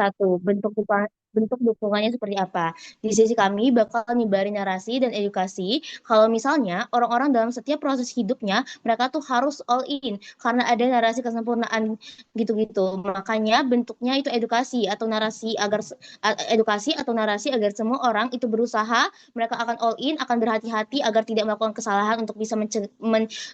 Satu, bentuk dukungannya seperti apa? Di sisi kami bakal nyebarin narasi dan edukasi kalau misalnya orang-orang dalam setiap proses hidupnya mereka tuh harus all in karena ada narasi kesempurnaan gitu-gitu. Makanya bentuknya itu edukasi atau narasi edukasi atau narasi agar semua orang itu berusaha, mereka akan all in, akan berhati-hati agar tidak melakukan kesalahan untuk bisa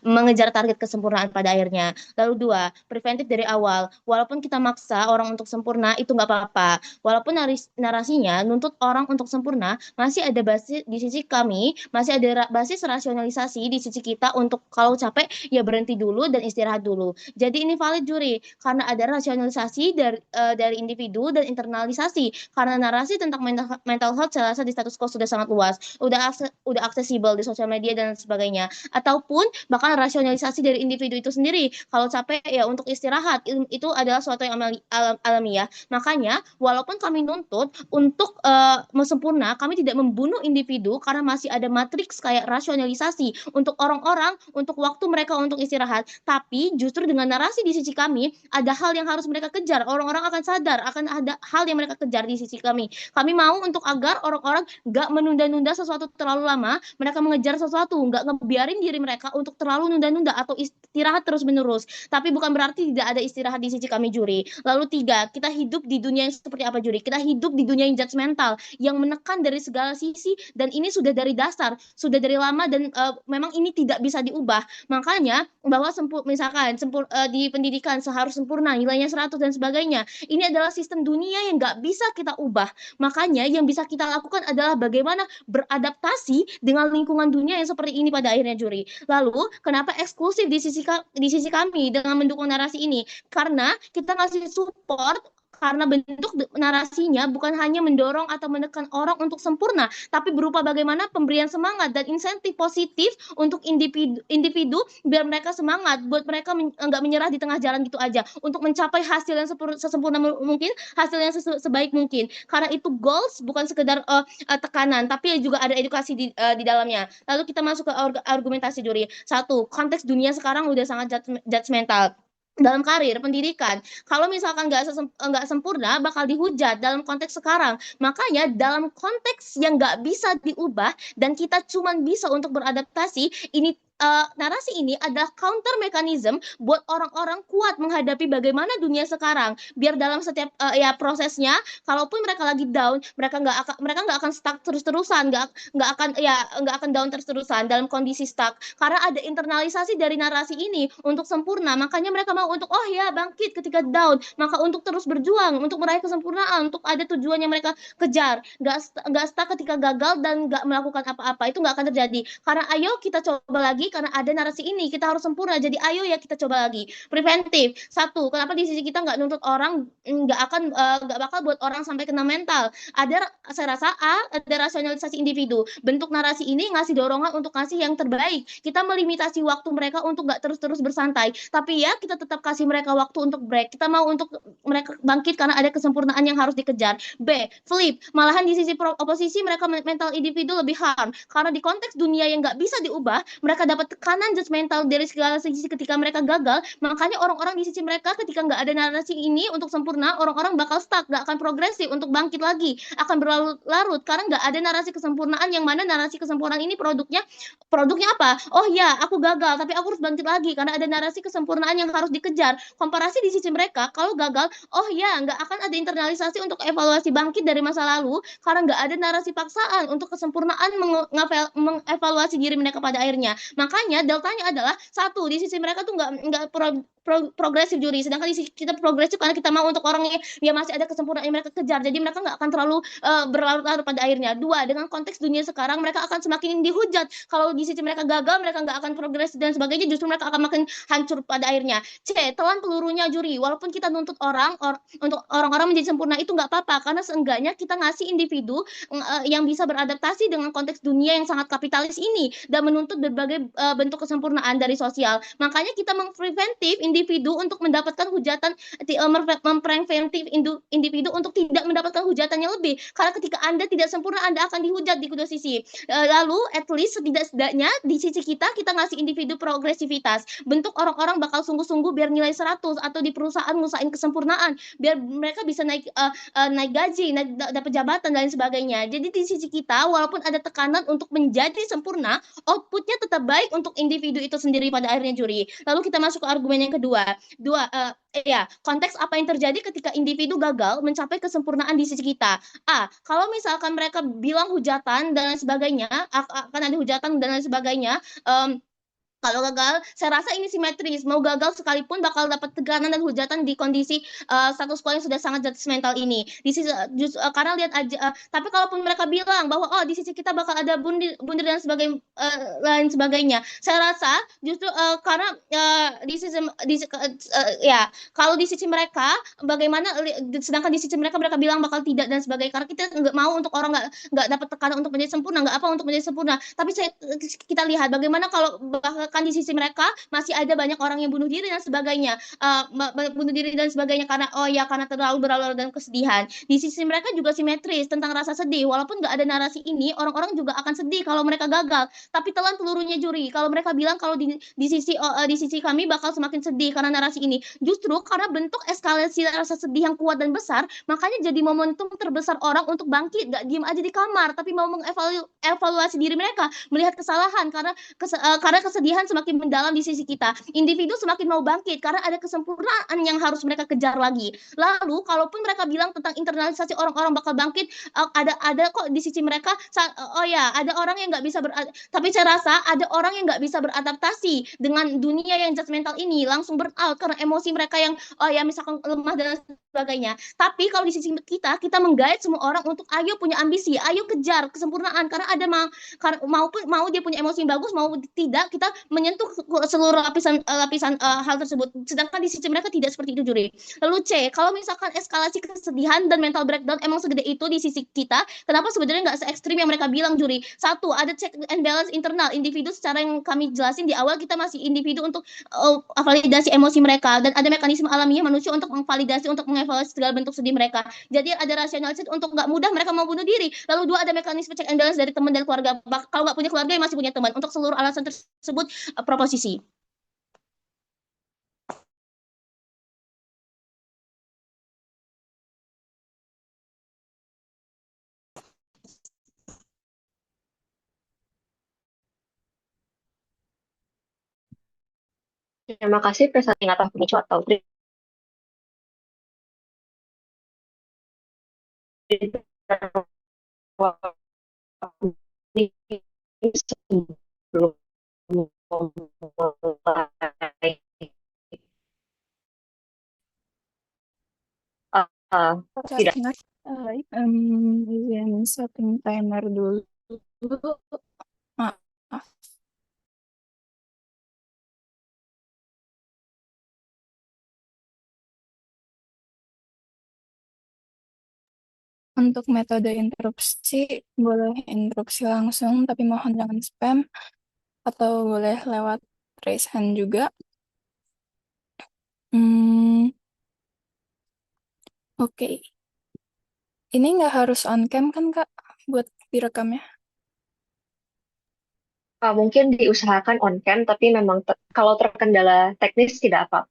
mengejar target kesempurnaan pada akhirnya. Lalu dua, preventif dari awal. Walaupun kita maksa orang untuk sempurna itu nggak apa-apa. Walaupun narasinya nuntut orang untuk sempurna, masih ada basis di sisi kami, masih ada basis rasionalisasi di sisi kita untuk kalau capek ya berhenti dulu dan istirahat dulu. Jadi ini valid juri karena ada rasionalisasi dari individu dan internalisasi karena narasi tentang mental health saya rasa di status quo sudah sangat luas, udah aksesibel di sosial media dan sebagainya. Ataupun bahkan rasionalisasi dari individu itu sendiri. Kalau capek ya untuk istirahat itu adalah suatu yang alamiah. Makanya walaupun kami nuntut untuk sempurna, kami tidak membunuh individu karena masih ada matriks kayak rasionalisasi untuk orang-orang, untuk waktu mereka untuk istirahat. Tapi justru dengan narasi di sisi kami, ada hal yang harus mereka kejar. Orang-orang akan sadar, akan ada hal yang mereka kejar di sisi kami. Kami mau untuk agar orang-orang gak menunda-nunda sesuatu terlalu lama, mereka mengejar sesuatu, gak ngebiarin diri mereka untuk terlalu nunda-nunda atau istirahat terus-menerus. Tapi bukan berarti tidak ada istirahat di sisi kami juri. Lalu tiga, kita hidup di dunia yang seperti apa juri? Kita hidup di dunia yang judgmental, yang menekan dari segala sisi, dan ini sudah dari dasar, sudah dari lama, dan memang ini tidak bisa diubah. Makanya bahwa misalkan di pendidikan seharus sempurna, nilainya 100 dan sebagainya, ini adalah sistem dunia yang nggak bisa kita ubah. Makanya yang bisa kita lakukan adalah bagaimana beradaptasi dengan lingkungan dunia yang seperti ini pada akhirnya juri. Lalu kenapa eksklusif di sisi kami dengan mendukung narasi ini? Karena kita ngasih support karena bentuk narasinya bukan hanya mendorong atau menekan orang untuk sempurna, tapi berupa bagaimana pemberian semangat dan insentif positif untuk individu biar mereka semangat, buat mereka nggak menyerah di tengah jalan gitu aja, untuk mencapai hasil yang sesempurna mungkin, hasil yang sebaik mungkin. Karena itu goals bukan sekedar tekanan, tapi juga ada edukasi di dalamnya. Lalu kita masuk ke argumentasi juri. Satu, konteks dunia sekarang udah sangat judgmental dalam karir pendidikan. Kalau misalkan nggak sempurna bakal dihujat dalam konteks sekarang. Makanya dalam konteks yang nggak bisa diubah dan kita cuman bisa untuk beradaptasi, ini narasi ini adalah counter mechanism buat orang-orang kuat menghadapi bagaimana dunia sekarang. Biar dalam setiap ya prosesnya, kalaupun mereka lagi down, mereka nggak akan stuck terus-terusan, nggak akan down terus-terusan dalam kondisi stuck. Karena ada internalisasi dari narasi ini untuk sempurna. Makanya mereka mau untuk ya bangkit ketika down, maka untuk terus berjuang untuk meraih kesempurnaan, untuk ada tujuan yang mereka kejar, nggak stuck ketika gagal dan nggak melakukan apa-apa. Itu nggak akan terjadi karena ayo kita coba lagi, karena ada narasi ini kita harus sempurna, jadi ayo ya kita coba lagi. Preventif. Satu, kenapa di sisi kita nggak nuntut orang, nggak bakal buat orang sampai kena mental. Saya rasa ada rasionalisasi individu. Bentuk narasi ini ngasih dorongan untuk ngasih yang terbaik. Kita melimitasi waktu mereka untuk nggak terus-terus bersantai, tapi ya kita tetap kasih mereka waktu untuk break. Kita mau untuk mereka bangkit karena ada kesempurnaan yang harus dikejar. B, flip. Malahan di sisi oposisi mereka mental individu lebih harm karena di konteks dunia yang nggak bisa diubah, mereka dapat tekanan judgmental dari segala sisi ketika mereka gagal. Makanya orang-orang di sisi mereka ketika nggak ada narasi ini untuk sempurna, orang-orang bakal stuck, nggak akan progresif untuk bangkit lagi, akan berlarut-larut karena nggak ada narasi kesempurnaan, yang mana narasi kesempurnaan ini produknya apa? Oh ya, aku gagal, tapi aku harus bangkit lagi karena ada narasi kesempurnaan yang harus dikejar. Komparasi di sisi mereka, kalau gagal, oh ya, nggak akan ada internalisasi untuk evaluasi bangkit dari masa lalu karena nggak ada narasi paksaan untuk kesempurnaan mengevaluasi diri mereka pada akhirnya. Makanya deltanya adalah satu, di sisi mereka tuh nggak progresif juri, sedangkan di sisi kita progresif karena kita mau untuk orang yang masih ada kesempurnaan yang mereka kejar, jadi mereka nggak akan terlalu berlarut-larut pada akhirnya. Dua, dengan konteks dunia sekarang mereka akan semakin dihujat. Kalau di sisi mereka gagal, mereka nggak akan progresif dan sebagainya, justru mereka akan makin hancur pada akhirnya. C, telan pelurunya juri. Walaupun kita nuntut untuk orang-orang menjadi sempurna itu nggak apa-apa, karena seenggaknya kita ngasih individu yang bisa beradaptasi dengan konteks dunia yang sangat kapitalis ini dan menuntut berbagai bentuk kesempurnaan dari sosial. Makanya kita mengpreventif individu untuk mendapatkan hujatan, mempreventif individu untuk tidak mendapatkan hujatan yang lebih. Karena ketika Anda tidak sempurna, Anda akan dihujat di kedua sisi. Lalu at least setidak-setidaknya di sisi kita ngasih individu progresivitas. Bentuk orang-orang bakal sungguh-sungguh biar nilai 100, atau di perusahaan ngusahain kesempurnaan biar mereka bisa naik gaji, dapat jabatan dan lain sebagainya. Jadi di sisi kita walaupun ada tekanan untuk menjadi sempurna, outputnya tetap baik untuk individu itu sendiri pada akhirnya, juri. Lalu kita masuk ke argumen yang kedua. Konteks apa yang terjadi ketika individu gagal mencapai kesempurnaan di sisi kita. Kalau misalkan mereka bilang hujatan dan lain sebagainya, akan ada hujatan dan lain sebagainya, kalau gagal, saya rasa ini simetris. Mau gagal sekalipun bakal dapat tekanan dan hujatan di kondisi status quo yang sudah sangat judgmental ini. Di sisi karena lihat aja. Tapi kalaupun mereka bilang bahwa di sisi kita bakal ada bundir dan lain sebagainya, saya rasa justru karena kalau di sisi mereka bagaimana, sedangkan di sisi mereka bilang bakal tidak dan sebagainya. Karena kita nggak mau untuk orang nggak dapat tekanan untuk menjadi sempurna, nggak apa untuk menjadi sempurna. Tapi kita lihat bagaimana kalau kan di sisi mereka masih ada banyak orang yang bunuh diri dan sebagainya, karena terlalu berlarut dan kesedihan. Di sisi mereka juga simetris tentang rasa sedih. Walaupun nggak ada narasi ini, orang-orang juga akan sedih kalau mereka gagal. Tapi telan pelurunya, juri. Kalau mereka bilang kalau di sisi kami bakal semakin sedih karena narasi ini, justru karena bentuk eskalasi rasa sedih yang kuat dan besar, makanya jadi momentum terbesar orang untuk bangkit, gak diem aja di kamar, tapi mau mengevaluasi diri mereka, melihat kesalahan karena kesedihan semakin mendalam di sisi kita. Individu semakin mau bangkit karena ada kesempurnaan yang harus mereka kejar lagi. Lalu kalaupun mereka bilang tentang internalisasi orang-orang bakal bangkit, ada kok di sisi mereka, ada orang yang nggak bisa tapi saya rasa ada orang yang nggak bisa beradaptasi dengan dunia yang judgmental ini, langsung burn out karena emosi mereka yang misalkan lemah dan sebagainya. Tapi kalau di sisi kita menggait semua orang untuk ayo punya ambisi, ayo kejar kesempurnaan, karena ada mau dia punya emosi yang bagus mau tidak, kita menyentuh seluruh lapisan hal tersebut. Sedangkan di sisi mereka tidak seperti itu, juri. Lalu C, kalau misalkan eskalasi kesedihan dan mental breakdown emang segede itu di sisi kita, kenapa sebenarnya nggak se-ekstrim yang mereka bilang, juri? Satu, ada check and balance internal individu. Secara yang kami jelasin di awal, kita masih individu untuk validasi emosi mereka, dan ada mekanisme alamiah manusia untuk memvalidasi, untuk mengevaluasi segala bentuk sedih mereka. Jadi ada rasionalitas untuk nggak mudah mereka mau bunuh diri. Lalu dua, ada mekanisme check and balance dari teman dan keluarga. Kalau nggak punya keluarga, ya masih punya teman. Untuk seluruh alasan tersebut proposisi. Terima kasih Presiden atas atau sebelum mulai tidak. Baik, izin setting timer dulu. Maaf. Untuk metode interupsi, boleh interupsi langsung, tapi mohon jangan spam, atau boleh lewat raise hand juga. Oke. Ini nggak harus on cam kan, Kak, buat direkamnya? Mungkin diusahakan on cam, tapi memang kalau terkendala teknis tidak apa.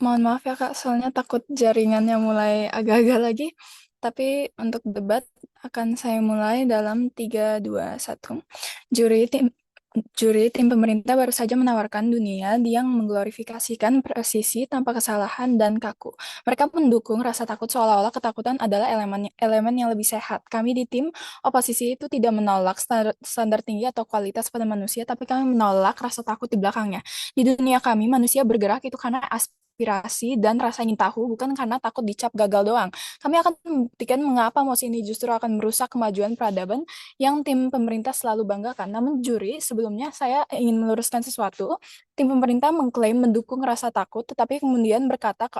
Mohon maaf ya, Kak, soalnya takut jaringannya mulai agak-agak lagi. Tapi untuk debat akan saya mulai dalam 3, 2, 1. Juri tim pemerintah baru saja menawarkan dunia yang mengglorifikasikan presisi tanpa kesalahan dan kaku. Mereka mendukung rasa takut seolah-olah ketakutan adalah elemen yang lebih sehat. Kami di tim oposisi itu tidak menolak standar tinggi atau kualitas pada manusia, tapi kami menolak rasa takut di belakangnya. Di dunia kami, manusia bergerak itu karena aspirasi dan rasa ingin tahu, bukan karena takut dicap gagal doang. Kami akan membuktikan mengapa mosi ini justru akan merusak kemajuan peradaban yang tim pemerintah selalu banggakan. Namun juri, sebelumnya saya ingin meluruskan sesuatu. Tim pemerintah mengklaim mendukung rasa takut, tetapi kemudian berkata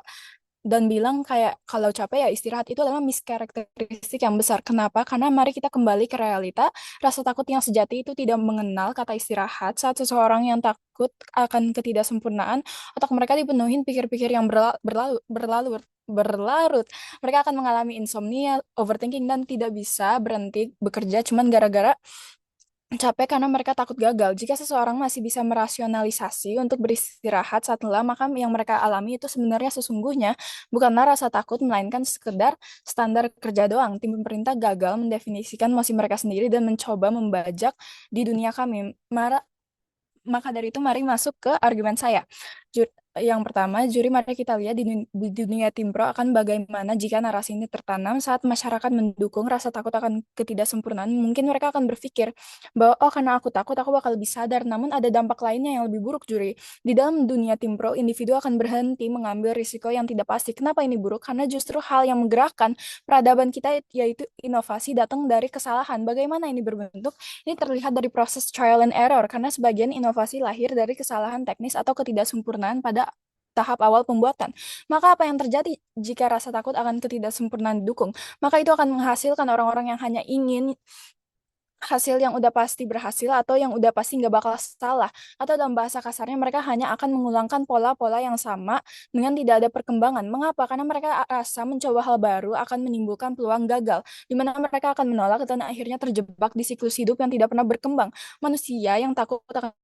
dan bilang kayak kalau capek ya istirahat, itu adalah miskarakteristik yang besar. Kenapa? Karena mari kita kembali ke realita. Rasa takut yang sejati itu tidak mengenal kata istirahat. Saat seseorang yang takut akan ketidaksempurnaan, otak mereka dipenuhi pikir-pikir yang berlarut. Mereka akan mengalami insomnia, overthinking, dan tidak bisa berhenti bekerja cuman gara-gara capek karena mereka takut gagal. Jika seseorang masih bisa merasionalisasi untuk beristirahat saat lelah, maka yang mereka alami itu sebenarnya sesungguhnya bukanlah rasa takut, melainkan sekedar standar kerja doang. Tim pemerintah gagal mendefinisikan emosi mereka sendiri dan mencoba membajak di dunia kami. Maka dari itu mari masuk ke argumen saya. Yang pertama, juri mari kita lihat di dunia tim pro akan bagaimana jika narasi ini tertanam saat masyarakat mendukung rasa takut akan ketidaksempurnaan. Mungkin mereka akan berpikir bahwa oh karena aku takut aku bakal lebih sadar. Namun ada dampak lainnya yang lebih buruk juri. Di dalam dunia tim pro, individu akan berhenti mengambil risiko yang tidak pasti. Kenapa ini buruk? Karena justru hal yang menggerakkan peradaban kita yaitu inovasi datang dari kesalahan. Bagaimana ini berbentuk? Ini terlihat dari proses trial and error, karena sebagian inovasi lahir dari kesalahan teknis atau ketidaksempurnaan pada tahap awal pembuatan. Maka apa yang terjadi jika rasa takut akan ketidaksempurnaan didukung? Maka itu akan menghasilkan orang-orang yang hanya ingin hasil yang udah pasti berhasil atau yang udah pasti nggak bakal salah. Atau dalam bahasa kasarnya mereka hanya akan mengulangkan pola-pola yang sama dengan tidak ada perkembangan. Mengapa? Karena mereka rasa mencoba hal baru akan menimbulkan peluang gagal, di mana mereka akan menolak dan akhirnya terjebak di siklus hidup yang tidak pernah berkembang. Manusia yang takut akan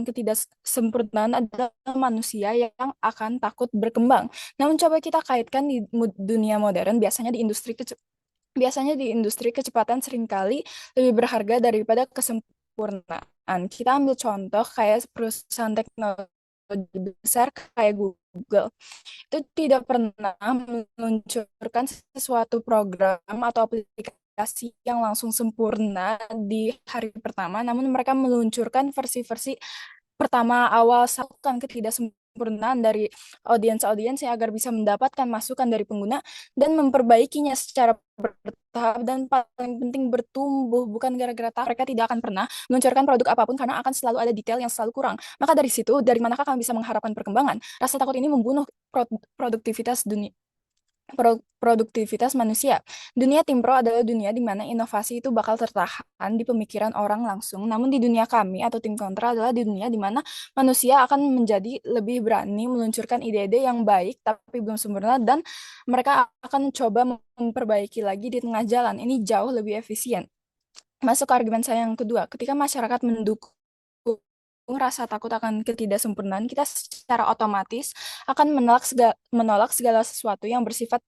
ketidaksempurnaan adalah manusia yang akan takut berkembang. Namun coba kita kaitkan di dunia modern, biasanya di industri kecepatan seringkali lebih berharga daripada kesempurnaan. Kita ambil contoh kayak perusahaan teknologi besar kayak Google. Itu tidak pernah meluncurkan sesuatu program atau aplikasi yang langsung sempurna di hari pertama, namun mereka meluncurkan versi-versi pertama awal salukan ketidaksempurnaan dari audiens-audiens yang agar bisa mendapatkan masukan dari pengguna dan memperbaikinya secara bertahap dan paling penting bertumbuh bukan gara-gara mereka tidak akan pernah meluncurkan produk apapun karena akan selalu ada detail yang selalu kurang. Maka dari situ dari manakah kami bisa mengharapkan perkembangan? Rasa takut ini membunuh produktivitas dunia produktivitas manusia. Dunia tim pro adalah dunia di mana inovasi itu bakal tertahan di pemikiran orang langsung. Namun di dunia kami atau tim kontra adalah di dunia di mana manusia akan menjadi lebih berani meluncurkan ide-ide yang baik tapi belum sempurna dan mereka akan coba memperbaiki lagi di tengah jalan. Ini jauh lebih efisien. Masuk ke argumen saya yang kedua, ketika masyarakat mendukung rasa takut akan ketidaksempurnaan, kita secara otomatis akan menolak segala sesuatu yang bersifat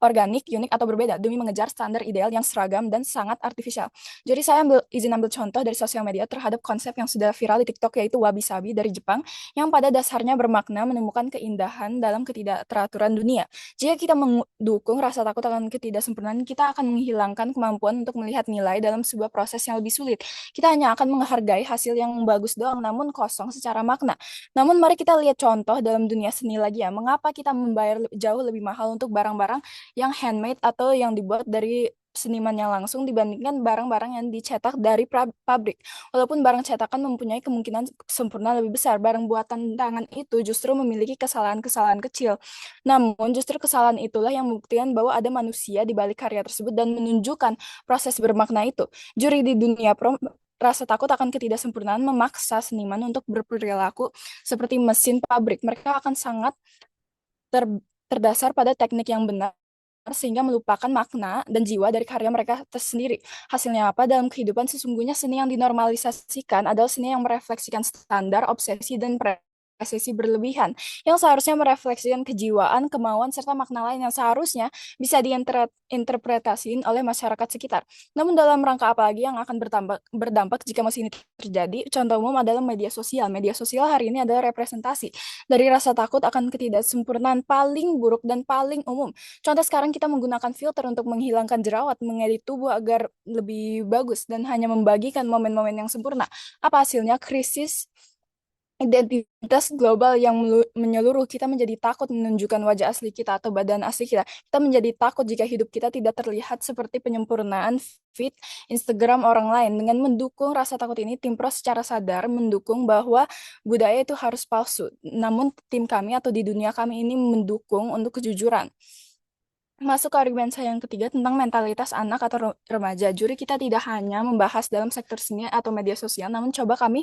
organik, unik, atau berbeda demi mengejar standar ideal yang seragam dan sangat artifisial. Jadi saya izin ambil contoh dari sosial media terhadap konsep yang sudah viral di TikTok yaitu wabi-sabi dari Jepang yang pada dasarnya bermakna menemukan keindahan dalam ketidakteraturan dunia. Jika kita mendukung rasa takut akan ketidaksempurnaan, kita akan menghilangkan kemampuan untuk melihat nilai dalam sebuah proses yang lebih sulit. Kita hanya akan menghargai hasil yang bagus doang namun kosong secara makna. Namun mari kita lihat contoh dalam dunia seni lagi ya. Mengapa kita membayar jauh lebih mahal untuk barang-barang yang handmade atau yang dibuat dari seniman yang langsung dibandingkan barang-barang yang dicetak dari pabrik. Walaupun barang cetakan mempunyai kemungkinan sempurna lebih besar, barang buatan tangan itu justru memiliki kesalahan-kesalahan kecil. Namun justru kesalahan itulah yang membuktikan bahwa ada manusia di balik karya tersebut dan menunjukkan proses bermakna itu. Juri di dunia pro rasa takut akan ketidaksempurnaan memaksa seniman untuk berperilaku seperti mesin pabrik. Mereka akan sangat ter terdasar pada teknik yang benar sehingga melupakan makna dan jiwa dari karya mereka tersendiri. Hasilnya apa? Dalam kehidupan sesungguhnya seni yang dinormalisasikan adalah seni yang merefleksikan standar, obsesi, dan presisi berlebihan yang seharusnya merefleksikan kejiwaan, kemauan, serta makna lain yang seharusnya bisa diinterpretasikan oleh masyarakat sekitar. Namun dalam rangka apa lagi yang akan berdampak jika masih ini terjadi? Contoh umum adalah media sosial. Media sosial hari ini adalah representasi dari rasa takut akan ketidaksempurnaan paling buruk dan paling umum. Contoh sekarang kita menggunakan filter untuk menghilangkan jerawat, mengedit tubuh agar lebih bagus, dan hanya membagikan momen-momen yang sempurna. Apa hasilnya? identitas global yang menyeluruh. Kita menjadi takut menunjukkan wajah asli kita atau badan asli kita. Kita menjadi takut jika hidup kita tidak terlihat seperti penyempurnaan feed Instagram orang lain. Dengan mendukung rasa takut ini, tim pro secara sadar mendukung bahwa budaya itu harus palsu. Namun tim kami atau di dunia kami ini mendukung untuk kejujuran. Masuk ke argumen saya yang ketiga tentang mentalitas anak atau remaja. Juri kita tidak hanya membahas dalam sektor seni atau media sosial, namun coba kami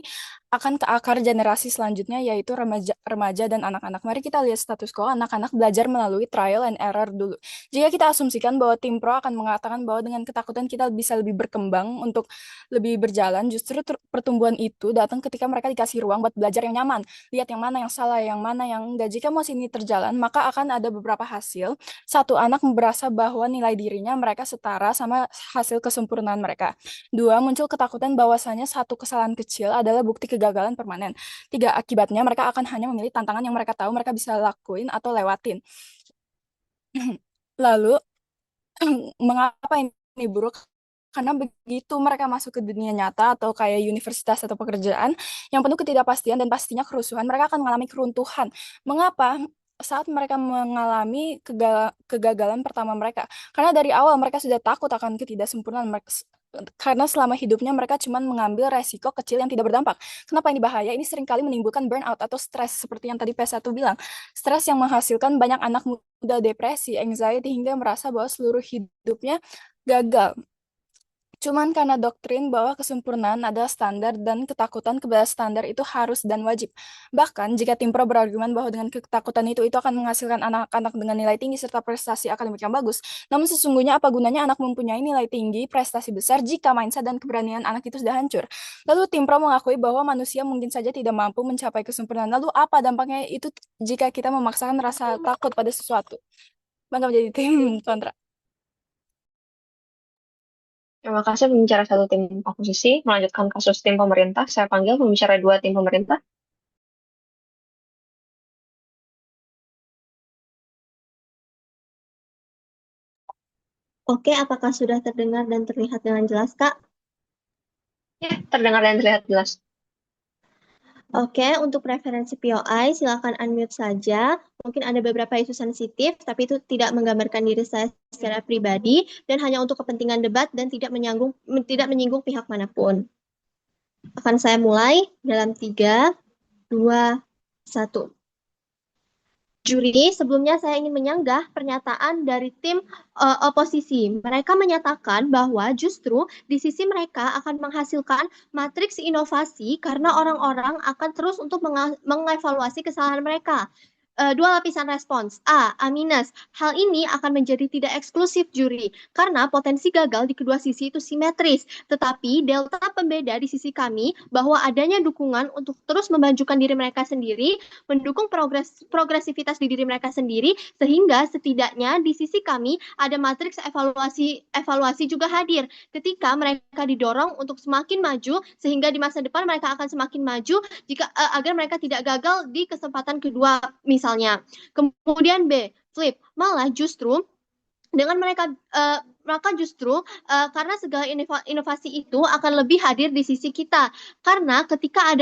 akan ke akar generasi selanjutnya, yaitu remaja dan anak-anak. Mari kita lihat status quo, anak-anak belajar melalui trial and error dulu. Jika kita asumsikan bahwa tim pro akan mengatakan bahwa dengan ketakutan kita bisa lebih berkembang untuk lebih berjalan, justru pertumbuhan itu datang ketika mereka dikasih ruang buat belajar yang nyaman. Lihat yang mana yang salah, yang mana yang enggak. Jika mau ini terjalan, maka akan ada beberapa hasil. Satu, anak merasa bahwa nilai dirinya mereka setara sama hasil kesempurnaan mereka. Dua, muncul ketakutan bahwasanya satu kesalahan kecil adalah bukti kegagalan permanen. Tiga, akibatnya mereka akan hanya memilih tantangan yang mereka tahu mereka bisa lakuin atau lewatin. Lalu, mengapa ini buruk? Karena begitu mereka masuk ke dunia nyata atau kayak universitas atau pekerjaan yang penuh ketidakpastian dan pastinya kerusuhan, mereka akan mengalami keruntuhan. Mengapa? Saat mereka mengalami kegagalan pertama mereka. Karena dari awal mereka sudah takut akan ketidaksempurnaan mereka. Karena selama hidupnya mereka cuma mengambil resiko kecil yang tidak berdampak. Kenapa ini bahaya? Ini seringkali menimbulkan burnout atau stres seperti yang tadi P1 bilang. Stres yang menghasilkan banyak anak muda depresi, anxiety, hingga merasa bahwa seluruh hidupnya gagal. Cuman karena doktrin bahwa kesempurnaan adalah standar dan ketakutan kepada standar itu harus dan wajib. Bahkan jika tim pro berargumen bahwa dengan ketakutan itu akan menghasilkan anak-anak dengan nilai tinggi serta prestasi akademik yang bagus. Namun sesungguhnya apa gunanya anak mempunyai nilai tinggi, prestasi besar jika mindset dan keberanian anak itu sudah hancur. Lalu tim pro mengakui bahwa manusia mungkin saja tidak mampu mencapai kesempurnaan. Lalu apa dampaknya itu jika kita memaksakan rasa takut pada sesuatu? Maka menjadi tim kontra. Terima kasih pembicara satu tim oposisi. Melanjutkan kasus tim pemerintah, saya panggil pembicara dua tim pemerintah. Oke, apakah sudah terdengar dan terlihat dengan jelas, Kak? Ya, terdengar dan terlihat jelas. Oke, untuk preferensi POI, silakan unmute saja. Mungkin ada beberapa isu sensitif, tapi itu tidak menggambarkan diri saya secara pribadi dan hanya untuk kepentingan debat dan tidak menyinggung pihak manapun. Akan saya mulai dalam 3, 2, 1. Juri, sebelumnya saya ingin menyanggah pernyataan dari tim oposisi. Mereka menyatakan bahwa justru di sisi mereka akan menghasilkan matriks inovasi karena orang-orang akan terus untuk mengevaluasi kesalahan mereka. Dua lapisan respons. A. Minus. Hal ini akan menjadi tidak eksklusif juri karena potensi gagal di kedua sisi itu simetris. Tetapi delta pembeda di sisi kami bahwa adanya dukungan untuk terus memajukan diri mereka sendiri, mendukung progresivitas di diri mereka sendiri, sehingga setidaknya di sisi kami ada matriks evaluasi juga hadir ketika mereka didorong untuk semakin maju, sehingga di masa depan mereka akan semakin maju jika agar mereka tidak gagal di kesempatan kedua misalnya. Kemudian B, flip, malah justru dengan maka justru karena segala inovasi itu akan lebih hadir di sisi kita. Karena ketika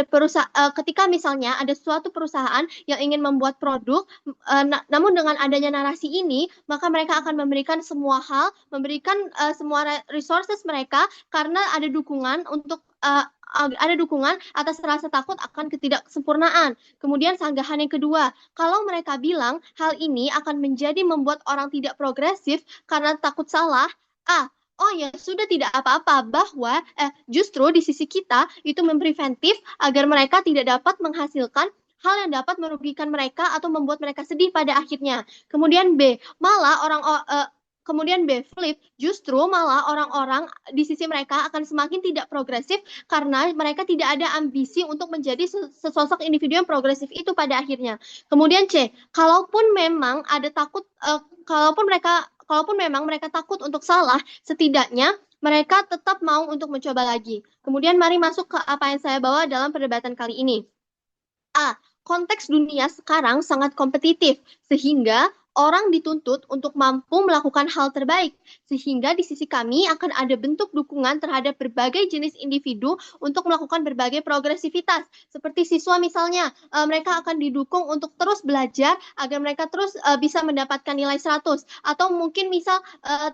misalnya ada suatu perusahaan yang ingin membuat produk, namun dengan adanya narasi ini, maka mereka akan memberikan semua hal, memberikan semua resources mereka karena ada dukungan atas rasa takut akan ketidaksempurnaan. Kemudian sanggahan yang kedua, kalau mereka bilang hal ini akan menjadi membuat orang tidak progresif karena takut salah, oh ya sudah tidak apa-apa bahwa justru di sisi kita itu mempreventif agar mereka tidak dapat menghasilkan hal yang dapat merugikan mereka atau membuat mereka sedih pada akhirnya. Kemudian B, malah Kemudian B, flip, justru malah orang-orang di sisi mereka akan semakin tidak progresif karena mereka tidak ada ambisi untuk menjadi sesosok individu yang progresif itu pada akhirnya. Kemudian C, kalaupun memang ada takut, kalaupun memang mereka takut untuk salah, setidaknya mereka tetap mau untuk mencoba lagi. Kemudian mari masuk ke apa yang saya bawa dalam perdebatan kali ini. Konteks dunia sekarang sangat kompetitif, sehingga orang dituntut untuk mampu melakukan hal terbaik, sehingga di sisi kami akan ada bentuk dukungan terhadap berbagai jenis individu untuk melakukan berbagai progresivitas. Seperti siswa misalnya, mereka akan didukung untuk terus belajar agar mereka terus bisa mendapatkan nilai 100. Atau mungkin misal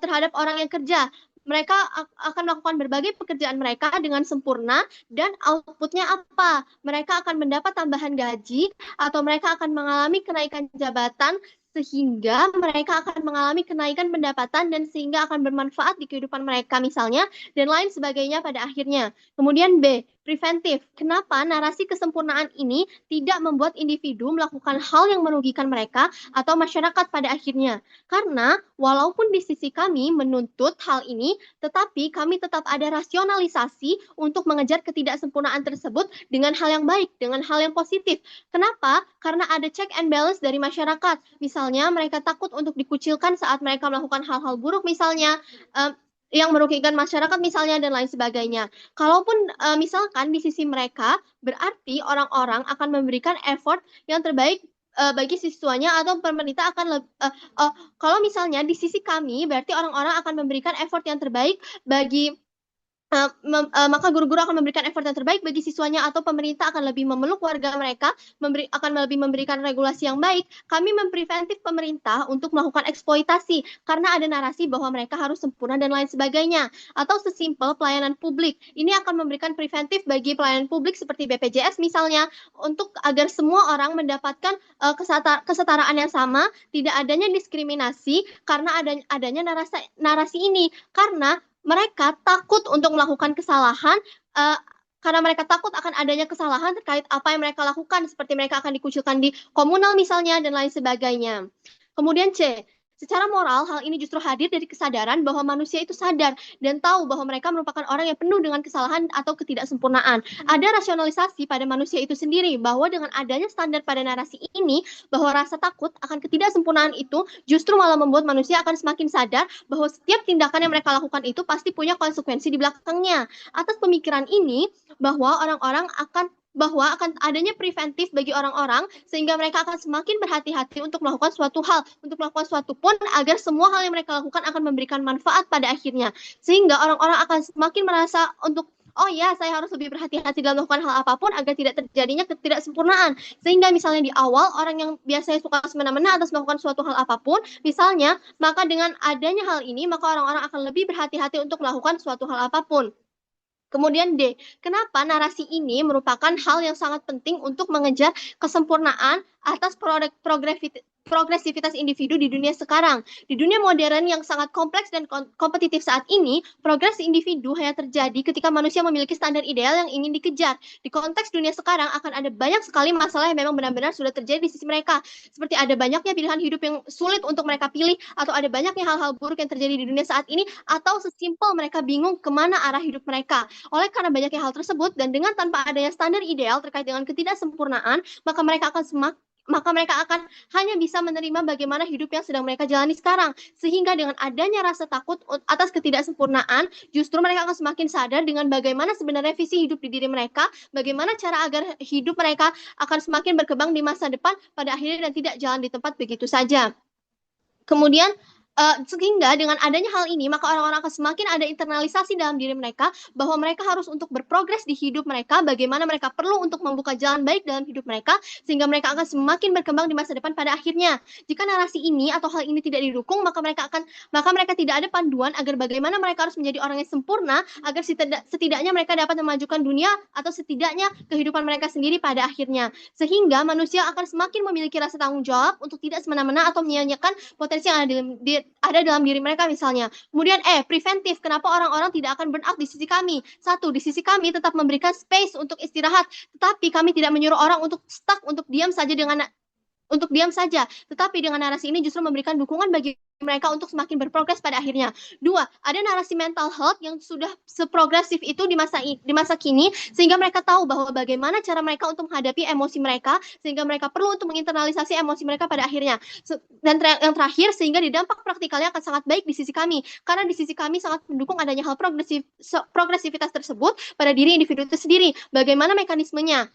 terhadap orang yang kerja, mereka akan melakukan berbagai pekerjaan mereka dengan sempurna dan outputnya apa? Mereka akan mendapat tambahan gaji atau mereka akan mengalami kenaikan jabatan sehingga mereka akan mengalami kenaikan pendapatan dan sehingga akan bermanfaat di kehidupan mereka misalnya dan lain sebagainya pada akhirnya. Kemudian B, preventif. Kenapa narasi kesempurnaan ini tidak membuat individu melakukan hal yang merugikan mereka atau masyarakat pada akhirnya? Karena walaupun di sisi kami menuntut hal ini, tetapi kami tetap ada rasionalisasi untuk mengejar ketidaksempurnaan tersebut dengan hal yang baik, dengan hal yang positif. Kenapa? Karena ada check and balance dari masyarakat. Misalnya mereka takut untuk dikucilkan saat mereka melakukan hal-hal buruk misalnya, yang merugikan masyarakat misalnya dan lain sebagainya. Kalaupun misalkan di sisi mereka, berarti orang-orang akan memberikan effort yang terbaik bagi siswanya atau pemerintah akan kalau misalnya di sisi kami berarti orang-orang akan memberikan effort yang terbaik bagi maka guru-guru akan memberikan effort yang terbaik bagi siswanya atau pemerintah akan lebih memeluk warga mereka, akan lebih memberikan regulasi yang baik. Kami mempreventif pemerintah untuk melakukan eksploitasi karena ada narasi bahwa mereka harus sempurna dan lain sebagainya. Atau sesimpel pelayanan publik. Ini akan memberikan preventif bagi pelayanan publik seperti BPJS misalnya untuk agar semua orang mendapatkan kesetaraan yang sama, tidak adanya diskriminasi karena adanya narasi ini. Karena mereka takut untuk melakukan kesalahan karena mereka takut akan adanya kesalahan terkait apa yang mereka lakukan, seperti mereka akan dikucilkan di komunal misalnya dan lain sebagainya. Kemudian C, secara moral hal ini justru hadir dari kesadaran bahwa manusia itu sadar dan tahu bahwa mereka merupakan orang yang penuh dengan kesalahan atau ketidaksempurnaan. Ada rasionalisasi pada manusia itu sendiri bahwa dengan adanya standar pada narasi ini bahwa rasa takut akan ketidaksempurnaan itu justru malah membuat manusia akan semakin sadar bahwa setiap tindakan yang mereka lakukan itu pasti punya konsekuensi di belakangnya. Atas pemikiran ini bahwa bahwa akan adanya preventif bagi orang-orang sehingga mereka akan semakin berhati-hati untuk melakukan suatu hal, untuk melakukan suatu pun agar semua hal yang mereka lakukan akan memberikan manfaat pada akhirnya. Sehingga orang-orang akan semakin merasa untuk oh ya, saya harus lebih berhati-hati dalam melakukan hal apapun agar tidak terjadinya ketidaksempurnaan. Sehingga misalnya di awal orang yang biasanya suka semena-mena atas melakukan suatu hal apapun, misalnya, maka dengan adanya hal ini maka orang-orang akan lebih berhati-hati untuk melakukan suatu hal apapun. Kemudian D, kenapa narasi ini merupakan hal yang sangat penting untuk mengejar kesempurnaan atas progresivitas individu di dunia sekarang. Di dunia modern yang sangat kompleks dan kompetitif saat ini, progres individu hanya terjadi ketika manusia memiliki standar ideal yang ingin dikejar. Di konteks dunia sekarang akan ada banyak sekali masalah yang memang benar-benar sudah terjadi di sisi mereka. Seperti ada banyaknya pilihan hidup yang sulit untuk mereka pilih, atau ada banyaknya hal-hal buruk yang terjadi di dunia saat ini, atau sesimpel mereka bingung kemana arah hidup mereka. Oleh karena banyaknya hal tersebut, dan dengan tanpa adanya standar ideal terkait dengan ketidaksempurnaan, maka mereka akan hanya bisa menerima bagaimana hidup yang sedang mereka jalani sekarang. Sehingga dengan adanya rasa takut atas ketidaksempurnaan, justru mereka akan semakin sadar dengan bagaimana sebenarnya visi hidup di diri mereka, bagaimana cara agar hidup mereka akan semakin berkembang di masa depan pada akhirnya dan tidak jalan di tempat begitu saja. Kemudian sehingga dengan adanya hal ini maka orang-orang akan semakin ada internalisasi dalam diri mereka bahwa mereka harus untuk berprogres di hidup mereka, bagaimana mereka perlu untuk membuka jalan baik dalam hidup mereka sehingga mereka akan semakin berkembang di masa depan pada akhirnya. Jika narasi ini atau hal ini tidak didukung maka mereka tidak ada panduan agar bagaimana mereka harus menjadi orang yang sempurna agar setidaknya mereka dapat memajukan dunia atau setidaknya kehidupan mereka sendiri pada akhirnya. Sehingga manusia akan semakin memiliki rasa tanggung jawab untuk tidak semena-mena atau menyia-nyiakan potensi yang ada dalam diri mereka misalnya. Kemudian preventif. Kenapa orang-orang tidak akan burn out di sisi kami? Satu, di sisi kami tetap memberikan space untuk istirahat, tetapi kami tidak menyuruh orang untuk stuck, untuk diam saja, tetapi dengan narasi ini justru memberikan dukungan bagi mereka untuk semakin berprogres pada akhirnya. Dua, ada narasi mental health yang sudah seprogresif itu di masa kini, sehingga mereka tahu bahwa bagaimana cara mereka untuk menghadapi emosi mereka, sehingga mereka perlu untuk menginternalisasi emosi mereka pada akhirnya. Dan yang terakhir, sehingga di dampak praktikalnya akan sangat baik di sisi kami, karena di sisi kami sangat mendukung adanya hal progresivitas tersebut pada diri individu itu sendiri. Bagaimana mekanismenya?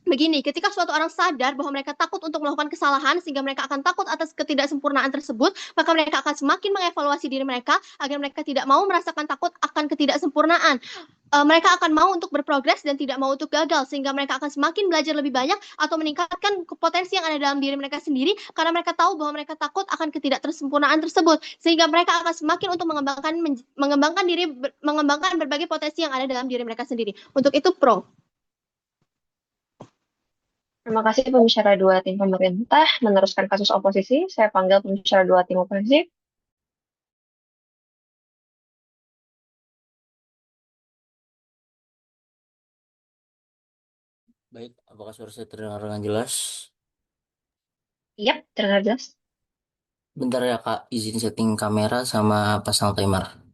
Begini, ketika suatu orang sadar bahwa mereka takut untuk melakukan kesalahan sehingga mereka akan takut atas ketidaksempurnaan tersebut, maka mereka akan semakin mengevaluasi diri mereka agar mereka tidak mau merasakan takut akan ketidaksempurnaan. Mereka akan mau untuk berprogres dan tidak mau untuk gagal, sehingga mereka akan semakin belajar lebih banyak atau meningkatkan potensi yang ada dalam diri mereka sendiri karena mereka tahu bahwa mereka takut akan ketidaksempurnaan tersebut, sehingga mereka akan semakin untuk mengembangkan berbagai potensi yang ada dalam diri mereka sendiri. Untuk itu pro. Terima kasih pembicara dua tim pemerintah. Meneruskan kasus oposisi, saya panggil pembicara dua tim oposisi. Baik, apakah suara saya terdengar dengan jelas? Yap, terdengar jelas. Bentar ya Kak, izin setting kamera sama pasang timer.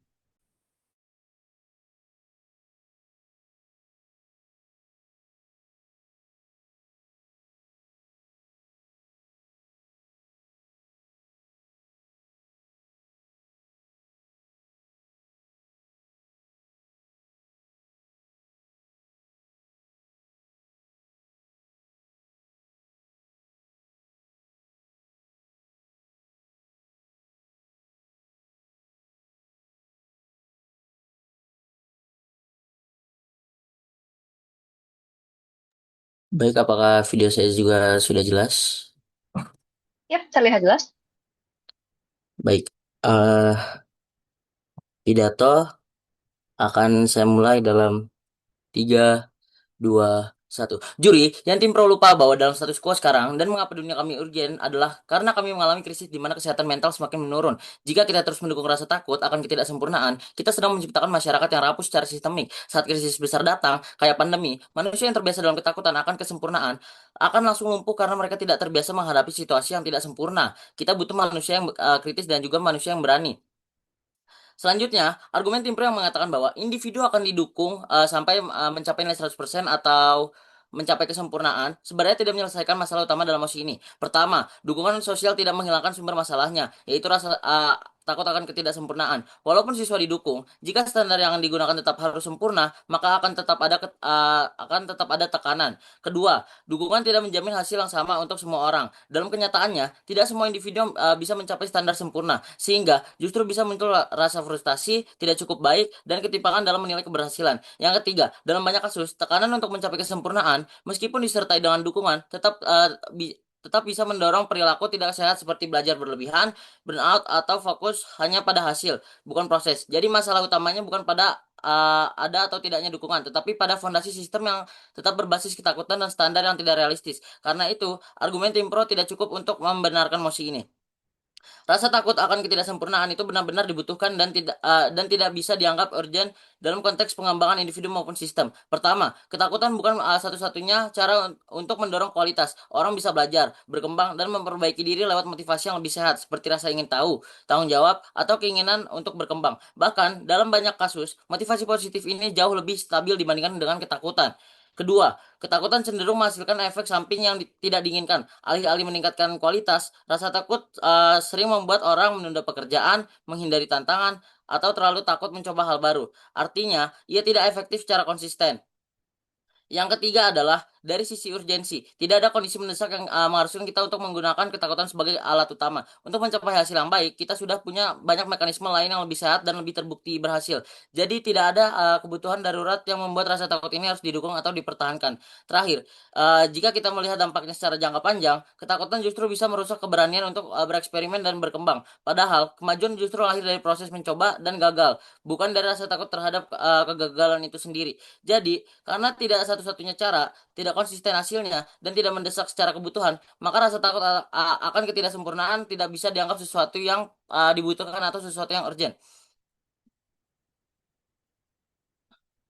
Baik, apakah video saya juga sudah jelas? Yap, terlihat jelas. Baik, pidato akan saya mulai dalam 3, 2, 1. Juri, yang tim pro lupa bahwa dalam status quo sekarang dan mengapa dunia kami urgen adalah karena kami mengalami krisis di mana kesehatan mental semakin menurun. Jika kita terus mendukung rasa takut akan ketidaksempurnaan, kita sedang menciptakan masyarakat yang rapuh secara sistemik. Saat krisis besar datang, kayak pandemi, manusia yang terbiasa dalam ketakutan akan kesempurnaan akan langsung lumpuh karena mereka tidak terbiasa menghadapi situasi yang tidak sempurna. Kita butuh manusia yang kritis dan juga manusia yang berani. Selanjutnya, argumen tim pro yang mengatakan bahwa individu akan didukung sampai mencapai nilai 100% atau mencapai kesempurnaan sebenarnya tidak menyelesaikan masalah utama dalam mosi ini. Pertama, dukungan sosial tidak menghilangkan sumber masalahnya, yaitu rasa takut akan ketidaksempurnaan. Walaupun siswa didukung, jika standar yang digunakan tetap harus sempurna, maka akan tetap ada tekanan. Kedua, dukungan tidak menjamin hasil yang sama untuk semua orang. Dalam kenyataannya, tidak semua individu bisa mencapai standar sempurna, sehingga justru bisa muncul rasa frustasi, tidak cukup baik, dan ketimpangan dalam menilai keberhasilan. Yang ketiga, dalam banyak kasus, tekanan untuk mencapai kesempurnaan, meskipun disertai dengan dukungan, tetap bisa mendorong perilaku tidak sehat seperti belajar berlebihan, burnout, atau fokus hanya pada hasil, bukan proses. Jadi masalah utamanya bukan pada ada atau tidaknya dukungan, tetapi pada fondasi sistem yang tetap berbasis ketakutan dan standar yang tidak realistis. Karena itu, argumen tim pro tidak cukup untuk membenarkan mosi ini. Rasa takut akan ketidaksempurnaan itu benar-benar dibutuhkan dan tidak bisa dianggap urgent dalam konteks pengembangan individu maupun sistem. Pertama, ketakutan bukan satu-satunya cara untuk mendorong kualitas. Orang bisa belajar, berkembang, dan memperbaiki diri lewat motivasi yang lebih sehat, seperti rasa ingin tahu, tanggung jawab, atau keinginan untuk berkembang. Bahkan, dalam banyak kasus, motivasi positif ini jauh lebih stabil dibandingkan dengan ketakutan. Kedua, ketakutan cenderung menghasilkan efek samping yang tidak diinginkan. Alih-alih meningkatkan kualitas, rasa takut sering membuat orang menunda pekerjaan, menghindari tantangan, atau terlalu takut mencoba hal baru. Artinya, ia tidak efektif secara konsisten. Yang ketiga adalah dari sisi urgensi. Tidak ada kondisi mendesak yang mengharuskan kita untuk menggunakan ketakutan sebagai alat utama. Untuk mencapai hasil yang baik, kita sudah punya banyak mekanisme lain yang lebih sehat dan lebih terbukti berhasil. Jadi tidak ada kebutuhan darurat yang membuat rasa takut ini harus didukung atau dipertahankan. Terakhir, jika kita melihat dampaknya secara jangka panjang, ketakutan justru bisa merusak keberanian untuk bereksperimen dan berkembang. Padahal, kemajuan justru lahir dari proses mencoba dan gagal, bukan dari rasa takut terhadap kegagalan itu sendiri. Jadi, karena tidak satu-satunya cara, tidak konsisten hasilnya, dan tidak mendesak secara kebutuhan, maka rasa takut akan ketidaksempurnaan tidak bisa dianggap sesuatu yang dibutuhkan atau sesuatu yang urgent.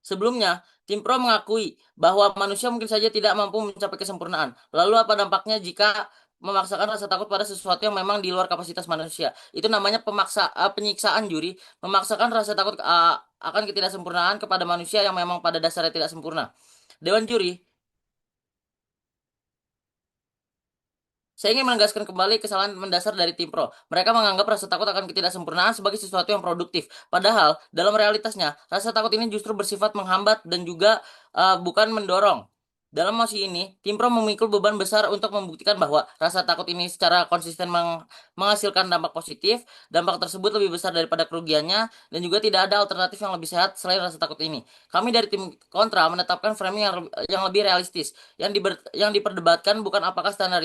Sebelumnya, tim pro mengakui bahwa manusia mungkin saja tidak mampu mencapai kesempurnaan. Lalu apa dampaknya jika memaksakan rasa takut pada sesuatu yang memang di luar kapasitas manusia? Itu namanya penyiksaan juri, memaksakan rasa takut akan ketidaksempurnaan kepada manusia yang memang pada dasarnya tidak sempurna. Dewan juri, saya ingin menegaskan kembali kesalahan mendasar dari tim pro. Mereka menganggap rasa takut akan ketidaksempurnaan sebagai sesuatu yang produktif. Padahal, dalam realitasnya, rasa takut ini justru bersifat menghambat dan juga bukan mendorong. Dalam mosi ini, tim pro memikul beban besar untuk membuktikan bahwa rasa takut ini secara konsisten menghasilkan dampak positif, dampak tersebut lebih besar daripada kerugiannya, dan juga tidak ada alternatif yang lebih sehat selain rasa takut ini. Kami dari tim kontra menetapkan framing yang lebih realistis. Yang diperdebatkan bukan apakah standar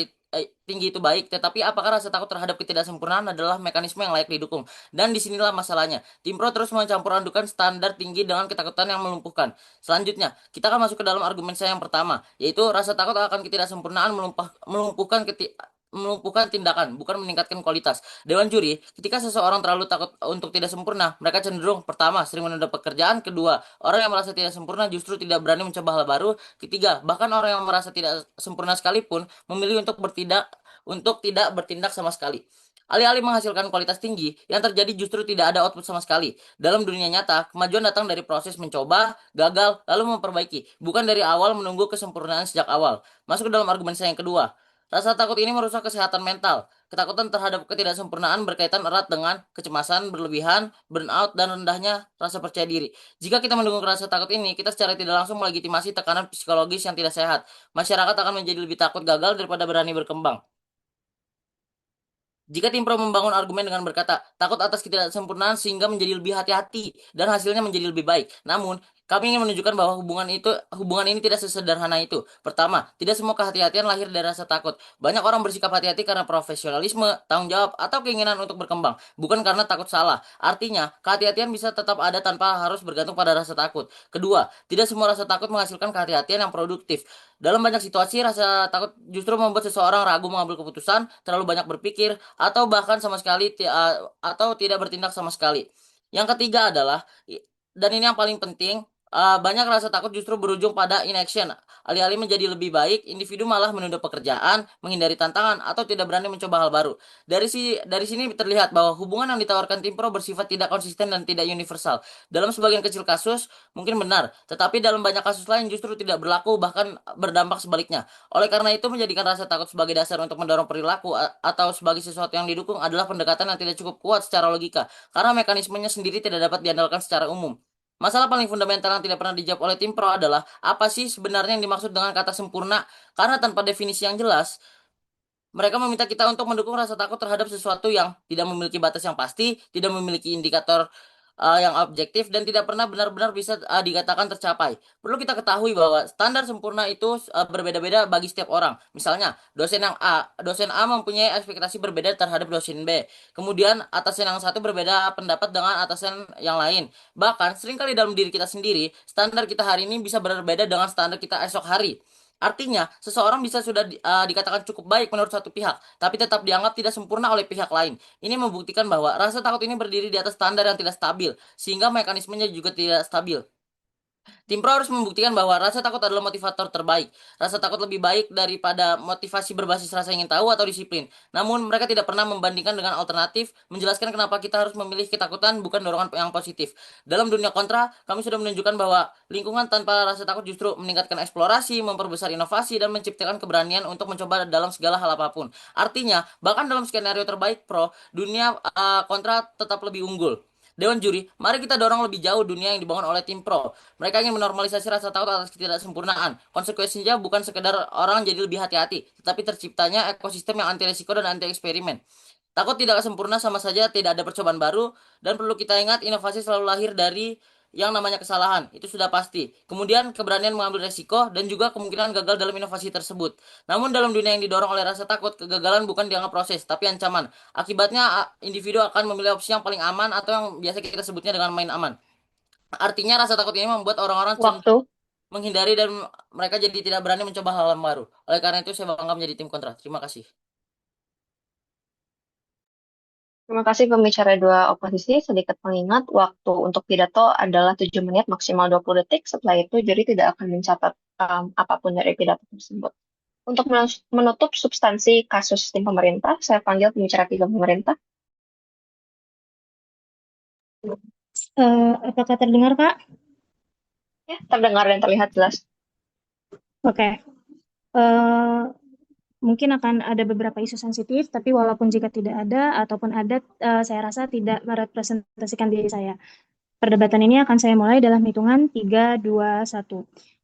tinggi itu baik, tetapi apakah rasa takut terhadap ketidaksempurnaan adalah mekanisme yang layak didukung. Dan disinilah masalahnya. Tim pro terus mencampur adukan standar tinggi dengan ketakutan yang melumpuhkan. Selanjutnya, kita akan masuk ke dalam argumen saya yang pertama, yaitu rasa takut akan ketidaksempurnaan melumpuhkan tindakan, bukan meningkatkan kualitas. Dewan juri, ketika seseorang terlalu takut untuk tidak sempurna, mereka cenderung pertama, sering menunda pekerjaan, kedua, orang yang merasa tidak sempurna justru tidak berani mencoba hal baru, ketiga, bahkan orang yang merasa tidak sempurna sekalipun memilih untuk tidak bertindak sama sekali. Alih-alih menghasilkan kualitas tinggi, yang terjadi justru tidak ada output sama sekali. Dalam dunia nyata, kemajuan datang dari proses mencoba, gagal, lalu memperbaiki, bukan dari awal menunggu kesempurnaan sejak awal. Masuk ke dalam argumen saya yang kedua. Rasa takut ini merusak kesehatan mental. Ketakutan terhadap ketidaksempurnaan berkaitan erat dengan kecemasan berlebihan, burnout, dan rendahnya rasa percaya diri. Jika kita mendukung rasa takut ini, kita secara tidak langsung melegitimasi tekanan psikologis yang tidak sehat. Masyarakat akan menjadi lebih takut gagal daripada berani berkembang. Jika tim pro membangun argumen dengan berkata, takut atas ketidaksempurnaan sehingga menjadi lebih hati-hati dan hasilnya menjadi lebih baik. Namun, kami ingin menunjukkan bahwa hubungan ini tidak sesederhana itu. Pertama, tidak semua kehati-hatian lahir dari rasa takut. Banyak orang bersikap hati-hati karena profesionalisme, tanggung jawab, atau keinginan untuk berkembang, bukan karena takut salah. Artinya, kehati-hatian bisa tetap ada tanpa harus bergantung pada rasa takut. Kedua, tidak semua rasa takut menghasilkan kehati-hatian yang produktif. Dalam banyak situasi, rasa takut justru membuat seseorang ragu mengambil keputusan, terlalu banyak berpikir, atau bahkan sama sekali atau tidak bertindak sama sekali. Yang ketiga adalah, dan ini yang paling penting, banyak rasa takut justru berujung pada inaction. Alih-alih menjadi lebih baik, individu malah menunda pekerjaan, menghindari tantangan, atau tidak berani mencoba hal baru. Dari sini terlihat bahwa hubungan yang ditawarkan tim pro bersifat tidak konsisten dan tidak universal. Dalam sebagian kecil kasus, mungkin benar, tetapi dalam banyak kasus lain justru tidak berlaku, bahkan berdampak sebaliknya. Oleh karena itu, menjadikan rasa takut sebagai dasar untuk mendorong perilaku atau sebagai sesuatu yang didukung adalah pendekatan yang tidak cukup kuat secara logika, karena mekanismenya sendiri tidak dapat diandalkan secara umum. Masalah paling fundamental yang tidak pernah dijawab oleh tim pro adalah apa sih sebenarnya yang dimaksud dengan kata sempurna? Karena tanpa definisi yang jelas, mereka meminta kita untuk mendukung rasa takut terhadap sesuatu yang tidak memiliki batas yang pasti, tidak memiliki indikator yang objektif, dan tidak pernah benar-benar bisa dikatakan tercapai. Perlu kita ketahui bahwa standar sempurna itu berbeda-beda bagi setiap orang. Misalnya, dosen A mempunyai ekspektasi berbeda terhadap dosen B. Kemudian, atasan yang satu berbeda pendapat dengan atasan yang lain. Bahkan, seringkali dalam diri kita sendiri, standar kita hari ini bisa berbeda dengan standar kita esok hari. Artinya, seseorang bisa sudah dikatakan cukup baik menurut satu pihak, tapi tetap dianggap tidak sempurna oleh pihak lain. Ini membuktikan bahwa rasa takut ini berdiri di atas standar yang tidak stabil, sehingga mekanismenya juga tidak stabil. Tim pro harus membuktikan bahwa rasa takut adalah motivator terbaik. Rasa takut lebih baik daripada motivasi berbasis rasa ingin tahu atau disiplin. Namun, mereka tidak pernah membandingkan dengan alternatif, menjelaskan kenapa kita harus memilih ketakutan bukan dorongan yang positif. Dalam dunia kontra, kami sudah menunjukkan bahwa lingkungan tanpa rasa takut justru meningkatkan eksplorasi, memperbesar inovasi, dan menciptakan keberanian untuk mencoba dalam segala hal apapun. Artinya, bahkan dalam skenario terbaik pro, dunia kontra tetap lebih unggul. Dewan juri, mari kita dorong lebih jauh dunia yang dibangun oleh tim pro. Mereka ingin menormalisasi rasa takut atas ketidaksempurnaan. Konsekuensinya bukan sekedar orang jadi lebih hati-hati, tetapi terciptanya ekosistem yang anti resiko dan anti eksperimen. Takut tidak sempurna sama saja tidak ada percobaan baru, dan perlu kita ingat inovasi selalu lahir dari yang namanya kesalahan, itu sudah pasti. Kemudian keberanian mengambil resiko dan juga kemungkinan gagal dalam inovasi tersebut. Namun dalam dunia yang didorong oleh rasa takut, kegagalan bukan dianggap proses, tapi ancaman. Akibatnya individu akan memilih opsi yang paling aman atau yang biasa kita sebutnya dengan main aman. Artinya rasa takut ini membuat orang-orang Waktu. menghindari dan mereka jadi tidak berani mencoba hal yang baru. Oleh karena itu saya bangga menjadi tim kontra. Terima kasih. Terima kasih pembicara dua oposisi. Sedikit pengingat, waktu untuk pidato adalah 7 menit maksimal 20 detik. Setelah itu, juri tidak akan mencatat apapun dari pidato tersebut. Untuk menutup substansi kasus tim pemerintah, saya panggil pembicara tiga pemerintah. Apakah terdengar, Kak? Ya, terdengar dan terlihat jelas. Oke. Mungkin akan ada beberapa isu sensitif, tapi walaupun jika tidak ada ataupun ada, saya rasa tidak merepresentasikan diri saya. Perdebatan ini akan saya mulai dalam hitungan 3, 2, 1.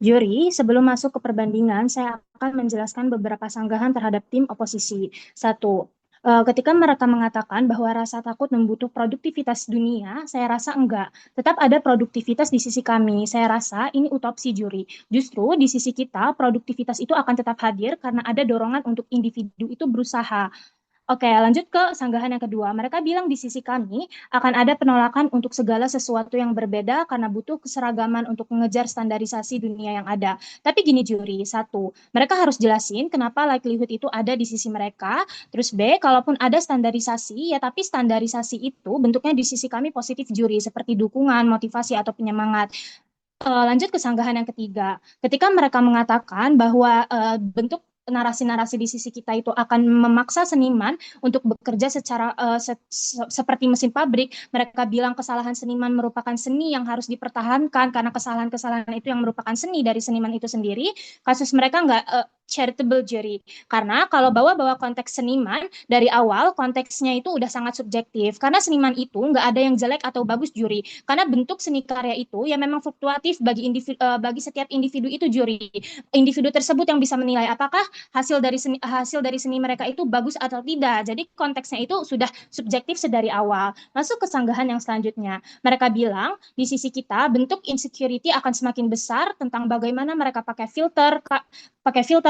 Juri, sebelum masuk ke perbandingan, saya akan menjelaskan beberapa sanggahan terhadap tim oposisi. 1. Ketika mereka mengatakan bahwa rasa takut membutuhkan produktivitas dunia, saya rasa enggak. Tetap ada produktivitas di sisi kami. Saya rasa ini utopsi juri. Justru di sisi kita, produktivitas itu akan tetap hadir karena ada dorongan untuk individu itu berusaha. Oke, lanjut ke sanggahan yang kedua. Mereka bilang di sisi kami akan ada penolakan untuk segala sesuatu yang berbeda karena butuh keseragaman untuk mengejar standarisasi dunia yang ada. Tapi gini juri, satu, mereka harus jelasin kenapa likelihood itu ada di sisi mereka. Terus B, kalaupun ada standarisasi, ya tapi standarisasi itu bentuknya di sisi kami positif juri, seperti dukungan, motivasi, atau penyemangat. Lanjut ke sanggahan yang ketiga. Ketika mereka mengatakan bahwa bentuk narasi-narasi di sisi kita itu akan memaksa seniman untuk bekerja secara seperti mesin pabrik, mereka bilang kesalahan seniman merupakan seni yang harus dipertahankan karena kesalahan-kesalahan itu yang merupakan seni dari seniman itu sendiri. Kasus mereka nggak charitable jury. Karena kalau bawa-bawa konteks seniman, dari awal konteksnya itu udah sangat subjektif. Karena seniman itu nggak ada yang jelek atau bagus juri. Karena bentuk seni karya itu ya memang fluktuatif bagi setiap individu itu juri. Individu tersebut yang bisa menilai apakah hasil dari seni mereka itu bagus atau tidak. Jadi konteksnya itu sudah subjektif sedari awal. Masuk ke sanggahan yang selanjutnya. Mereka bilang di sisi kita bentuk insecurity akan semakin besar tentang bagaimana mereka pakai filter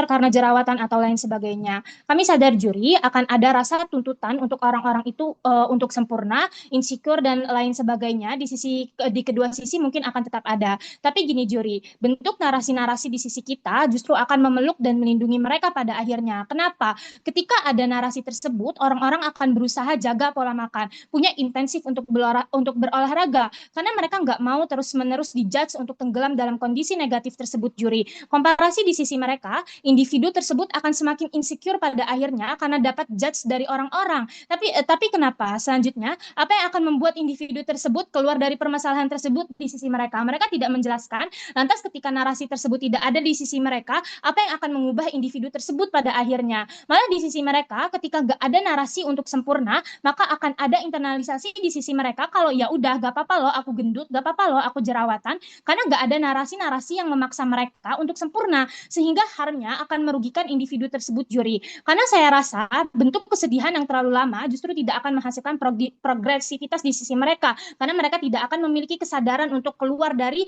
karena jerawatan atau lain sebagainya. Kami sadar juri akan ada rasa tuntutan untuk orang-orang itu untuk sempurna, insecure dan lain sebagainya di kedua sisi mungkin akan tetap ada. Tapi gini juri, bentuk narasi-narasi di sisi kita justru akan memeluk dan melindungi mereka pada akhirnya. Kenapa? Ketika ada narasi tersebut, orang-orang akan berusaha jaga pola makan, punya intensif untuk berolahraga, karena mereka nggak mau terus-menerus dijudge untuk tenggelam dalam kondisi negatif tersebut juri. Komparasi di sisi mereka, individu tersebut akan semakin insecure pada akhirnya karena dapat judge dari orang-orang. Tapi kenapa? Selanjutnya, apa yang akan membuat individu tersebut keluar dari permasalahan tersebut di sisi mereka? Mereka tidak menjelaskan. Lantas ketika narasi tersebut tidak ada di sisi mereka, apa yang akan mengubah individu tersebut pada akhirnya? Malah di sisi mereka, ketika nggak ada narasi untuk sempurna, maka akan ada internalisasi di sisi mereka kalau ya udah gak apa-apa loh aku gendut, gak apa-apa loh aku jerawatan, karena nggak ada narasi-narasi yang memaksa mereka untuk sempurna, sehingga harmnya akan merugikan individu tersebut juri. Karena saya rasa bentuk kesedihan yang terlalu lama justru tidak akan menghasilkan progresivitas di sisi mereka, karena mereka tidak akan memiliki kesadaran untuk keluar dari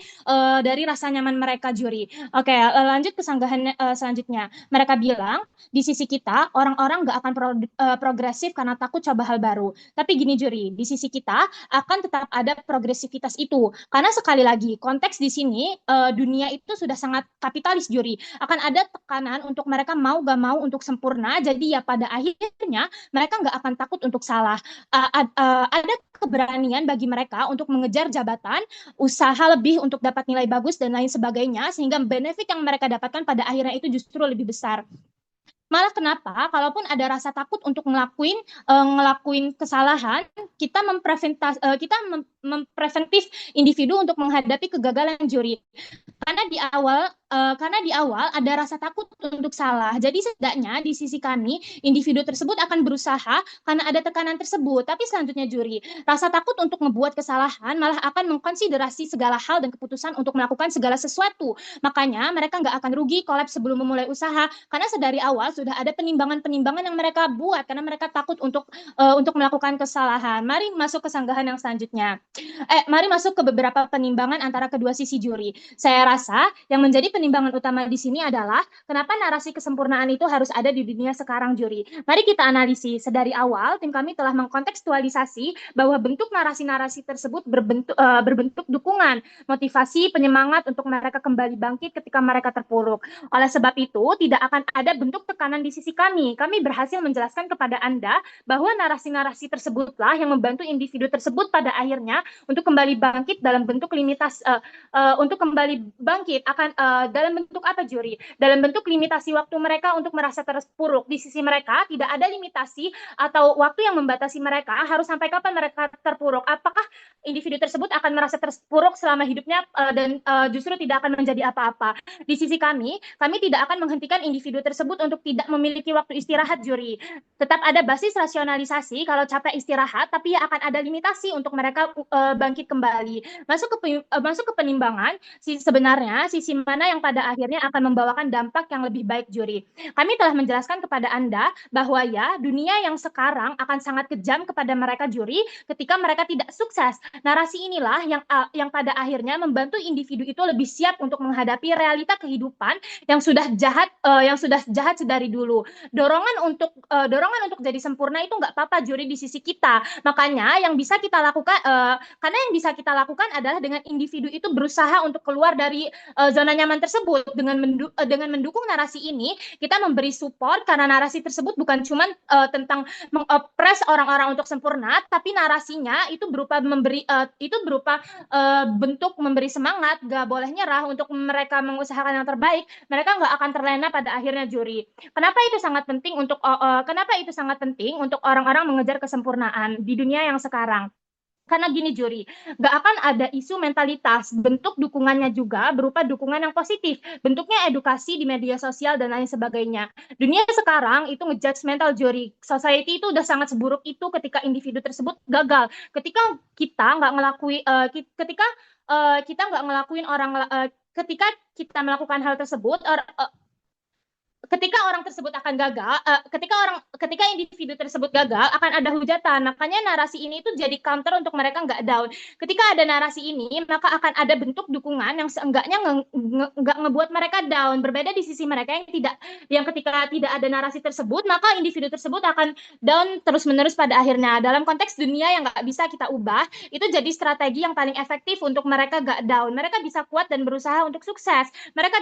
rasa nyaman mereka juri. Oke, lanjut ke sanggahan selanjutnya. Mereka bilang di sisi kita orang-orang nggak akan progresif karena takut coba hal baru. Tapi gini juri, di sisi kita akan tetap ada progresivitas itu. Karena sekali lagi konteks di sini dunia itu sudah sangat kapitalis juri. Akan ada tekanan untuk mereka mau gak mau untuk sempurna. Jadi ya pada akhirnya mereka nggak akan takut untuk salah. Ada keberanian bagi mereka untuk mengejar jabatan, usaha lebih untuk dapat nilai bagus dan lain sebagainya, sehingga benefit yang mereka dapatkan pada akhirnya itu justru lebih besar. Malah kenapa? Kalaupun ada rasa takut untuk ngelakuin kesalahan, kita mempreventif individu untuk menghadapi kegagalan juri. Karena di awal ada rasa takut untuk salah. Jadi setidaknya di sisi kami, individu tersebut akan berusaha karena ada tekanan tersebut. Tapi selanjutnya juri, rasa takut untuk membuat kesalahan malah akan mengkonsiderasi segala hal dan keputusan untuk melakukan segala sesuatu. Makanya mereka nggak akan rugi kolaps sebelum memulai usaha, karena sedari awal sudah ada penimbangan-penimbangan yang mereka buat karena mereka takut untuk melakukan kesalahan. Mari masuk ke sanggahan yang selanjutnya. Mari masuk ke beberapa penimbangan antara kedua sisi juri. Saya rasa yang menjadi penimbangan utama di sini adalah kenapa narasi kesempurnaan itu harus ada di dunia sekarang juri. Mari kita analisis. Sedari awal tim kami telah mengkontekstualisasi bahwa bentuk narasi-narasi tersebut berbentuk dukungan, motivasi, penyemangat untuk mereka kembali bangkit ketika mereka terpuruk. Oleh sebab itu, tidak akan ada bentuk tekanan di sisi kami. Kami berhasil menjelaskan kepada Anda bahwa narasi-narasi tersebutlah yang membantu individu tersebut pada akhirnya untuk kembali bangkit dalam bentuk dalam bentuk apa juri? Dalam bentuk limitasi waktu mereka untuk merasa terpuruk. Di sisi mereka tidak ada limitasi atau waktu yang membatasi mereka harus sampai kapan mereka terpuruk. Apakah individu tersebut akan merasa terpuruk selama hidupnya dan justru tidak akan menjadi apa-apa. Di sisi kami tidak akan menghentikan individu tersebut untuk tidak memiliki waktu istirahat, juri. Tetap ada basis rasionalisasi kalau capek istirahat, tapi ya akan ada limitasi untuk mereka bangkit kembali. Masuk ke penimbangan, sebenarnya sisi mana yang pada akhirnya akan membawakan dampak yang lebih baik, juri. Kami telah menjelaskan kepada Anda bahwa ya dunia yang sekarang akan sangat kejam kepada mereka, juri, ketika mereka tidak sukses. Narasi inilah yang pada akhirnya membantu individu itu lebih siap untuk menghadapi realita kehidupan yang sudah jahat sedari dulu. Dorongan untuk jadi sempurna itu nggak apa-apa, juri, di sisi kita. Makanya yang bisa kita lakukan karena yang bisa kita lakukan adalah dengan individu itu berusaha untuk keluar dari zona nyaman tersebut. Dengan mendukung narasi ini, kita memberi support karena narasi tersebut bukan cuma tentang mengopres orang-orang untuk sempurna, tapi narasinya itu berupa bentuk memberi semangat, gak boleh nyerah untuk mereka mengusahakan yang terbaik. Mereka nggak akan terlena pada akhirnya, juri. Kenapa itu sangat penting untuk orang-orang mengejar kesempurnaan di dunia yang sekarang? Karena gini, juri, nggak akan ada isu mentalitas. Bentuk dukungannya juga berupa dukungan yang positif. Bentuknya edukasi di media sosial dan lain sebagainya. Dunia sekarang itu ngejudgmental, juri. Society itu udah sangat seburuk itu ketika individu tersebut gagal. Ketika kita nggak ngelakuin, kita nggak ngelakuin ketika kita melakukan hal tersebut, ketika orang tersebut akan gagal, ketika individu tersebut gagal akan ada hujatan. Makanya narasi ini itu jadi counter untuk mereka nggak down. Ketika ada narasi ini, maka akan ada bentuk dukungan yang seenggaknya nggak ngebuat mereka down. Berbeda di sisi mereka yang ketika tidak ada narasi tersebut, maka individu tersebut akan down terus-menerus pada akhirnya. Dalam konteks dunia yang nggak bisa kita ubah, itu jadi strategi yang paling efektif untuk mereka nggak down. Mereka bisa kuat dan berusaha untuk sukses. Mereka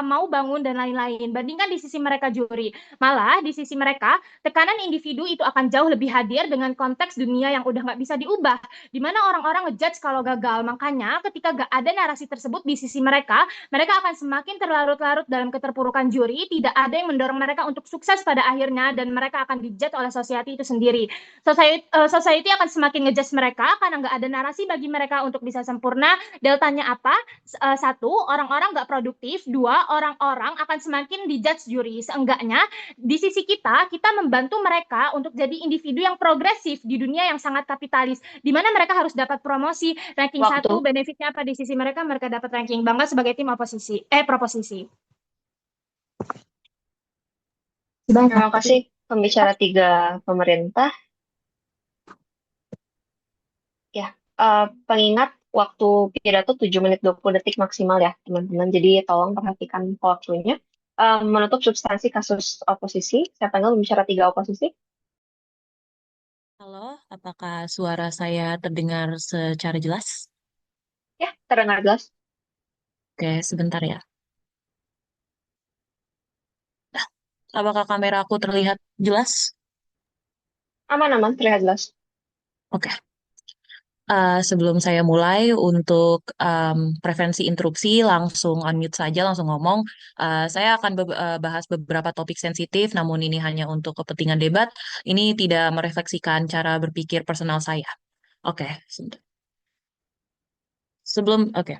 mau bangun dan lain-lain. Bandingkan di sisi mereka, juri. Malah di sisi mereka, tekanan individu itu akan jauh lebih hadir dengan konteks dunia yang udah nggak bisa diubah, di mana orang-orang ngejudge kalau gagal. Makanya ketika nggak ada narasi tersebut di sisi mereka akan semakin terlarut-larut dalam keterpurukan, juri. Tidak ada yang mendorong mereka untuk sukses pada akhirnya, dan mereka akan dijudge oleh society itu sendiri. Society akan semakin ngejudge mereka karena nggak ada narasi bagi mereka untuk bisa sempurna. Deltanya apa? Satu, orang-orang nggak produktif. Dua, orang-orang akan semakin dijudge, juri. Seenggaknya di sisi kita membantu mereka untuk jadi individu yang progresif di dunia yang sangat kapitalis, di mana mereka harus dapat promosi, ranking Waktu. 1, benefitnya apa di sisi mereka dapat ranking bangga sebagai tim proposisi. Terima kasih pembicara 3 pemerintah. Ya, pengingat waktu pidato 7 menit 20 detik maksimal ya, teman-teman. Jadi tolong perhatikan waktunya. Menutup substansi kasus oposisi, saya panggil pembicara 3 oposisi. Halo, apakah suara saya terdengar secara jelas? Ya, terdengar jelas. Oke, sebentar ya. Apakah kamera aku terlihat jelas? Aman-aman, terlihat jelas. Oke. Sebelum saya mulai, untuk prevensi interupsi, langsung unmute saja, langsung ngomong. Saya akan bahas beberapa topik sensitif, namun ini hanya untuk kepentingan debat. Ini tidak merefleksikan cara berpikir personal saya. Oke, sebentar.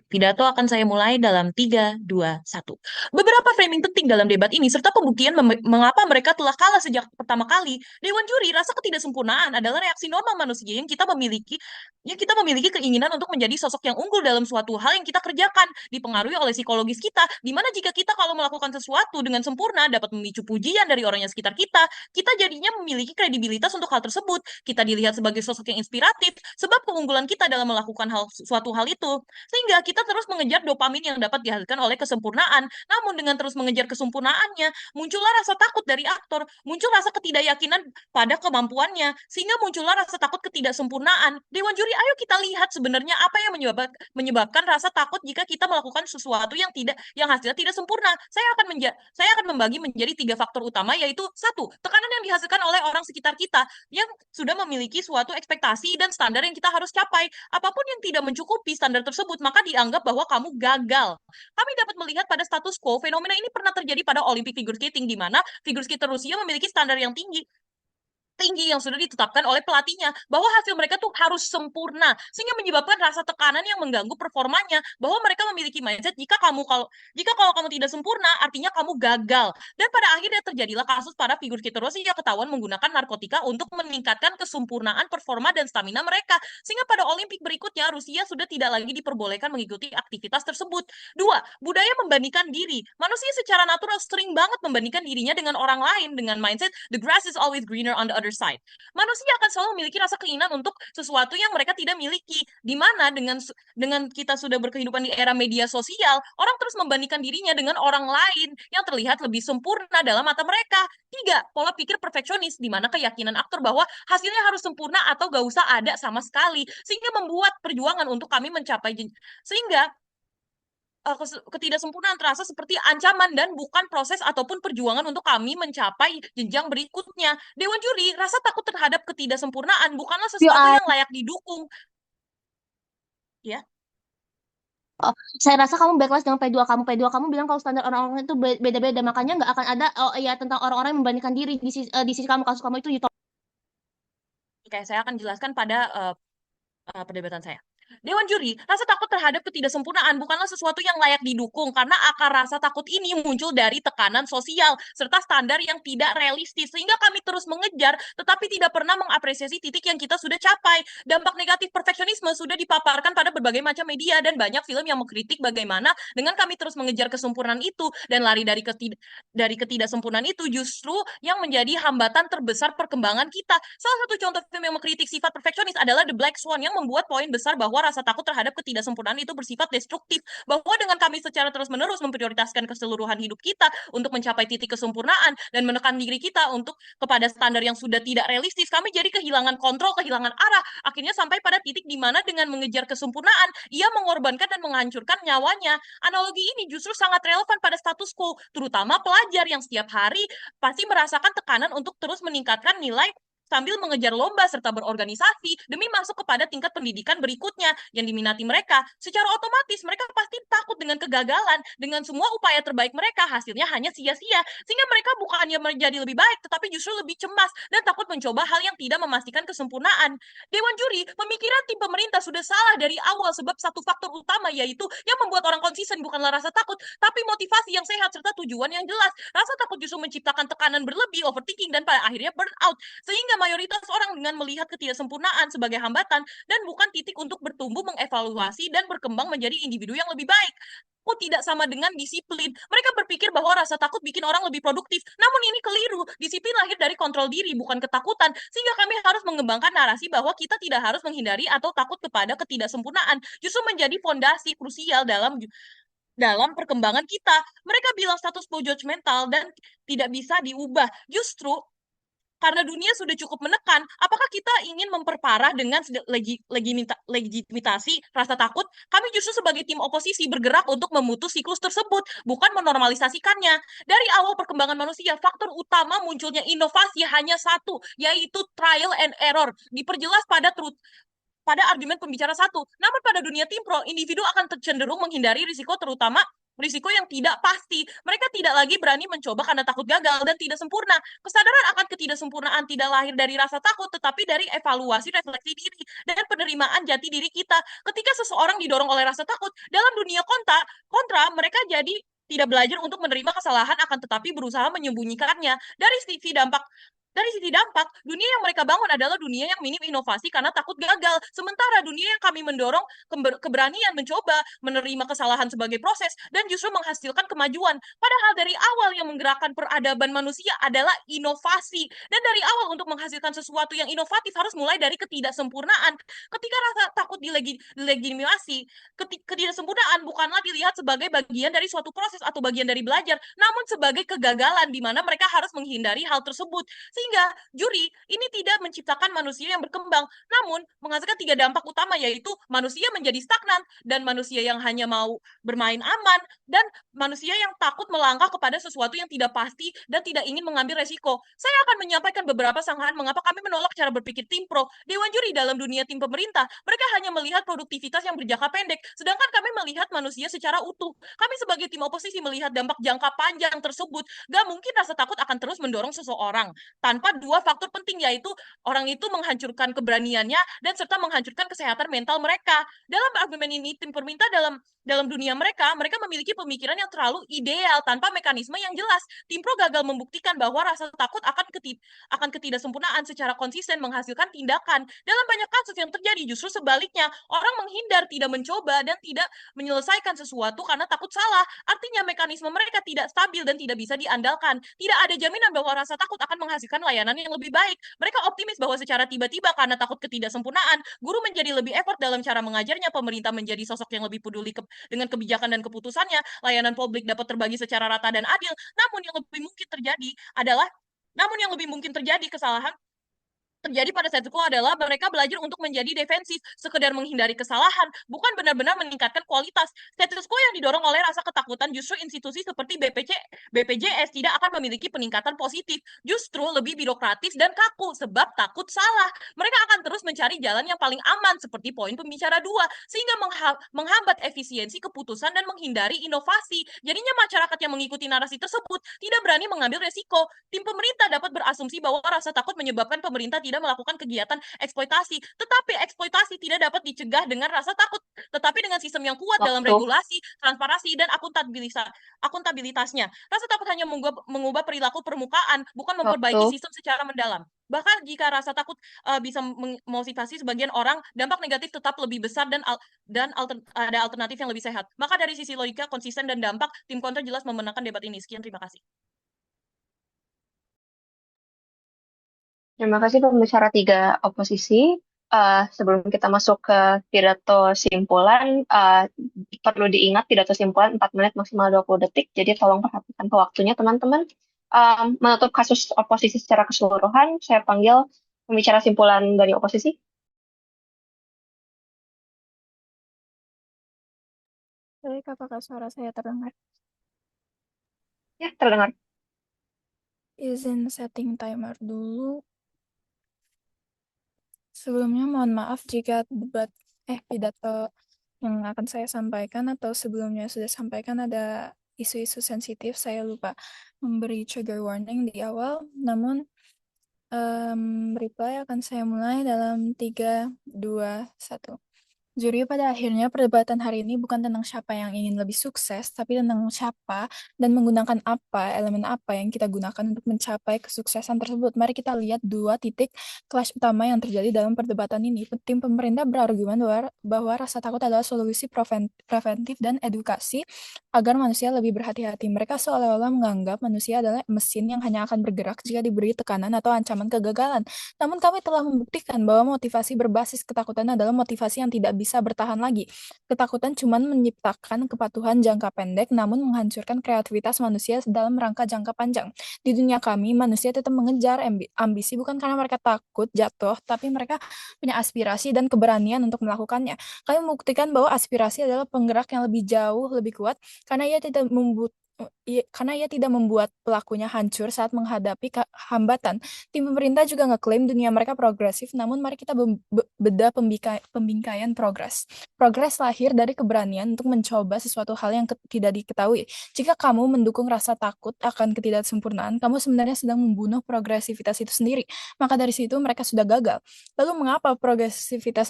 Pidato akan saya mulai dalam 3, 2, 1. Beberapa framing penting dalam debat ini, serta pembuktian mengapa mereka telah kalah sejak pertama kali. Dewan juri, rasa ketidaksempurnaan adalah reaksi normal manusia yang kita memiliki keinginan untuk menjadi sosok yang unggul dalam suatu hal yang kita kerjakan, dipengaruhi oleh psikologis kita, di mana jika kita kalau melakukan sesuatu dengan sempurna dapat memicu pujian dari orang yang sekitar kita jadinya memiliki kredibilitas untuk hal tersebut. Kita dilihat sebagai sosok yang inspiratif, sebab keunggulan kita dalam melakukan suatu hal itu. Sehingga kita terus mengejar dopamin yang dapat dihasilkan oleh kesempurnaan. Namun dengan terus mengejar kesempurnaannya, muncullah rasa takut dari aktor, muncul rasa ketidakyakinan pada kemampuannya, sehingga muncullah rasa takut ketidaksempurnaan. Dewan juri, ayo kita lihat sebenarnya apa yang menyebabkan rasa takut jika kita melakukan sesuatu yang hasilnya tidak sempurna. Saya akan membagi menjadi 3 faktor utama, yaitu 1, tekanan yang dihasilkan oleh orang sekitar kita yang sudah memiliki suatu ekspektasi dan standar yang kita harus capai. Apapun yang tidak mencukupi standar tersebut, maka dianggap bahwa kamu gagal. Kami dapat melihat pada status quo, fenomena ini pernah terjadi pada Olympic Figure Skating, di mana figure skater Rusia memiliki standar yang tinggi. tinggi yang sudah ditetapkan oleh pelatihnya bahwa hasil mereka tuh harus sempurna sehingga menyebabkan rasa tekanan yang mengganggu performanya bahwa mereka memiliki mindset jika kalau kamu tidak sempurna artinya kamu gagal dan pada akhirnya terjadilah kasus para figur Rossi yang ketahuan menggunakan narkotika untuk meningkatkan kesempurnaan performa dan stamina mereka sehingga pada Olimpik berikutnya Rusia sudah tidak lagi diperbolehkan mengikuti aktivitas tersebut. Dua, budaya membandingkan diri. Manusia secara natural sering banget membandingkan dirinya dengan orang lain dengan mindset the grass is always greener on the other side. Manusia akan selalu memiliki rasa keinginan untuk sesuatu yang mereka tidak miliki. Di mana dengan kita sudah berkehidupan di era media sosial, orang terus membandingkan dirinya dengan orang lain yang terlihat lebih sempurna dalam mata mereka. Tiga, pola pikir perfeksionis, di mana keyakinan aktor bahwa hasilnya harus sempurna atau gak usah ada sama sekali, sehingga membuat perjuangan untuk kami mencapai sehingga ketidaksempurnaan terasa seperti ancaman dan bukan proses ataupun perjuangan untuk kami mencapai jenjang berikutnya. Dewan juri, rasa takut terhadap ketidaksempurnaan bukanlah sesuatu yang layak didukung. Ya. Oh, saya rasa kamu backlash dengan P2 kamu. P2 kamu bilang kalau standar orang-orang itu beda-beda, makanya nggak akan ada tentang orang-orang yang membandingkan diri di sisi kamu, kasus kamu itu Oke, saya akan jelaskan pada perdebatan saya. Dewan juri, rasa takut terhadap ketidaksempurnaan bukanlah sesuatu yang layak didukung karena akar rasa takut ini muncul dari tekanan sosial serta standar yang tidak realistis sehingga kami terus mengejar tetapi tidak pernah mengapresiasi titik yang kita sudah capai. Dampak negatif perfeksionisme sudah dipaparkan pada berbagai macam media dan banyak film yang mengkritik bagaimana dengan kami terus mengejar kesempurnaan itu dan lari dari ketidaksempurnaan itu justru yang menjadi hambatan terbesar perkembangan kita. Salah satu contoh film yang mengkritik sifat perfeksionis adalah The Black Swan yang membuat poin besar bahwa rasa takut terhadap ketidaksempurnaan itu bersifat destruktif, bahwa dengan kami secara terus-menerus memprioritaskan keseluruhan hidup kita untuk mencapai titik kesempurnaan dan menekan diri kita untuk kepada standar yang sudah tidak realistis, kami jadi kehilangan kontrol, kehilangan arah, akhirnya sampai pada titik di mana dengan mengejar kesempurnaan, ia mengorbankan dan menghancurkan nyawanya. Analogi ini justru sangat relevan pada status quo, terutama pelajar yang setiap hari pasti merasakan tekanan untuk terus meningkatkan nilai sambil mengejar lomba serta berorganisasi demi masuk kepada tingkat pendidikan berikutnya yang diminati mereka. Secara otomatis mereka pasti takut dengan kegagalan, dengan semua upaya terbaik mereka hasilnya hanya sia-sia, sehingga mereka bukannya menjadi lebih baik tetapi justru lebih cemas dan takut mencoba hal yang tidak memastikan kesempurnaan. Dewan juri, pemikiran tim pemerintah sudah salah dari awal sebab satu faktor utama yaitu yang membuat orang konsisten bukanlah rasa takut, tapi motivasi yang sehat serta tujuan yang jelas. Rasa takut justru menciptakan tekanan berlebih, overthinking, dan pada akhirnya burnout. Sehingga mayoritas orang dengan melihat ketidaksempurnaan sebagai hambatan dan bukan titik untuk bertumbuh, mengevaluasi, dan berkembang menjadi individu yang lebih baik. Tidak sama dengan disiplin. Mereka berpikir bahwa rasa takut bikin orang lebih produktif. Namun ini keliru. Disiplin lahir dari kontrol diri, bukan ketakutan. Sehingga kami harus mengembangkan narasi bahwa kita tidak harus menghindari atau takut kepada ketidaksempurnaan. Justru menjadi fondasi krusial dalam perkembangan kita. Mereka bilang status quo judgmental dan tidak bisa diubah. Justru karena dunia sudah cukup menekan, apakah kita ingin memperparah dengan legitimasi rasa takut? Kami justru sebagai tim oposisi bergerak untuk memutus siklus tersebut, bukan menormalisasikannya. Dari awal perkembangan manusia, faktor utama munculnya inovasi hanya satu, yaitu trial and error. Diperjelas pada argumen pembicara satu. Namun pada dunia tim pro, individu akan cenderung menghindari risiko, terutama risiko yang tidak pasti. Mereka tidak lagi berani mencoba karena takut gagal dan tidak sempurna. Kesadaran akan ketidaksempurnaan tidak lahir dari rasa takut, tetapi dari evaluasi refleksi diri dan penerimaan jati diri kita. Ketika seseorang didorong oleh rasa takut, dalam dunia kontra mereka jadi tidak belajar untuk menerima kesalahan akan tetapi berusaha menyembunyikannya. Dari sisi dampak, dunia yang mereka bangun adalah dunia yang minim inovasi karena takut gagal. Sementara dunia yang kami mendorong keberanian mencoba, menerima kesalahan sebagai proses, dan justru menghasilkan kemajuan. Padahal dari awal yang menggerakkan peradaban manusia adalah inovasi. Dan dari awal untuk menghasilkan sesuatu yang inovatif harus mulai dari ketidaksempurnaan. Ketika rasa takut dilegitimasi, ketidaksempurnaan bukanlah dilihat sebagai bagian dari suatu proses atau bagian dari belajar, namun sebagai kegagalan di mana mereka harus menghindari hal tersebut. Sehingga juri ini tidak menciptakan manusia yang berkembang, namun menghasilkan 3 dampak utama yaitu manusia menjadi stagnan dan manusia yang hanya mau bermain aman dan manusia yang takut melangkah kepada sesuatu yang tidak pasti dan tidak ingin mengambil resiko. Saya akan menyampaikan beberapa sanggahan mengapa kami menolak cara berpikir tim pro. Dewan juri dalam dunia tim pemerintah, mereka hanya melihat produktivitas yang berjangka pendek, sedangkan kami melihat manusia secara utuh. Kami sebagai tim oposisi melihat dampak jangka panjang tersebut. Gak mungkin rasa takut akan terus mendorong seseorang tanpa dua faktor penting, yaitu orang itu menghancurkan keberaniannya dan serta menghancurkan kesehatan mental mereka. Dalam argumen ini, tim pemerintah dalam dunia mereka memiliki pemikiran yang terlalu ideal tanpa mekanisme yang jelas. Tim pro gagal membuktikan bahwa rasa takut akan ketidaksempurnaan secara konsisten menghasilkan tindakan. Dalam banyak kasus yang terjadi justru sebaliknya, orang menghindar, tidak mencoba, dan tidak menyelesaikan sesuatu karena takut salah. Artinya mekanisme mereka tidak stabil dan tidak bisa diandalkan. Tidak ada jaminan bahwa rasa takut akan menghasilkan layanan yang lebih baik. Mereka optimis bahwa secara tiba-tiba karena takut ketidaksempurnaan, guru menjadi lebih effort dalam cara mengajarnya, pemerintah menjadi sosok yang lebih peduli dengan kebijakan dan keputusannya, layanan publik dapat terbagi secara rata dan adil. Namun yang lebih mungkin terjadi kesalahan terjadi pada status quo adalah mereka belajar untuk menjadi defensif, sekedar menghindari kesalahan, bukan benar-benar meningkatkan kualitas. Status quo yang didorong oleh rasa ketakutan justru institusi seperti BPJS tidak akan memiliki peningkatan positif, justru lebih birokratis dan kaku sebab takut salah. Mereka akan terus mencari jalan yang paling aman seperti poin pembicara 2, sehingga menghambat efisiensi keputusan dan menghindari inovasi. Jadinya masyarakat yang mengikuti narasi tersebut tidak berani mengambil resiko. Tim pemerintah dapat berasumsi bahwa rasa takut menyebabkan pemerintah tidak melakukan kegiatan eksploitasi, tetapi eksploitasi tidak dapat dicegah dengan rasa takut, tetapi dengan sistem yang kuat dalam Waktu. regulasi, transparansi, dan akuntabilitasnya. Rasa takut hanya mengubah perilaku permukaan, bukan memperbaiki Waktu. sistem secara mendalam. Bahkan jika rasa takut bisa memotivasi sebagian orang, dampak negatif tetap lebih besar dan ada alternatif yang lebih sehat. Maka dari sisi logika, konsisten, dan dampak, tim kontra jelas memenangkan debat ini. Sekian, terima kasih. Terima kasih pembicara 3 oposisi. Sebelum kita masuk ke pidato simpulan, perlu diingat pidato simpulan 4 menit maksimal 20 detik, jadi tolong perhatikan ke waktunya teman-teman. Menutup kasus oposisi secara keseluruhan, saya panggil pembicara simpulan dari oposisi. Baik, apakah suara saya terdengar? Ya, terdengar. Izin setting timer dulu. Sebelumnya mohon maaf jika pidato yang akan saya sampaikan atau sebelumnya sudah sampaikan ada isu-isu sensitif. Saya lupa memberi trigger warning di awal. Namun reply akan saya mulai dalam 3, 2, 1. Juri, pada akhirnya perdebatan hari ini bukan tentang siapa yang ingin lebih sukses, tapi tentang siapa dan menggunakan apa, elemen apa yang kita gunakan untuk mencapai kesuksesan tersebut. Mari kita lihat 2 titik clash utama yang terjadi dalam perdebatan ini. Tim pemerintah berargumen bahwa rasa takut adalah solusi preventif dan edukasi agar manusia lebih berhati-hati. Mereka seolah-olah menganggap manusia adalah mesin yang hanya akan bergerak jika diberi tekanan atau ancaman kegagalan. Namun kami telah membuktikan bahwa motivasi berbasis ketakutan adalah motivasi yang tidak bisa bertahan lagi. Ketakutan cuma menciptakan kepatuhan jangka pendek, namun menghancurkan kreativitas manusia dalam rangka jangka panjang. Di dunia kami, manusia tetap mengejar ambisi bukan karena mereka takut jatuh, tapi mereka punya aspirasi dan keberanian untuk melakukannya. Kami membuktikan bahwa aspirasi adalah penggerak yang lebih jauh, lebih kuat, karena ia tidak membuat pelakunya hancur saat menghadapi hambatan. Tim pemerintah juga ngeklaim dunia mereka progresif, namun mari kita bedah pembingkaian progres. Progres lahir dari keberanian untuk mencoba sesuatu hal yang tidak diketahui. Jika kamu mendukung rasa takut akan ketidaksempurnaan, kamu sebenarnya sedang membunuh progresivitas itu sendiri. Maka dari situ mereka sudah gagal. Lalu mengapa progresivitas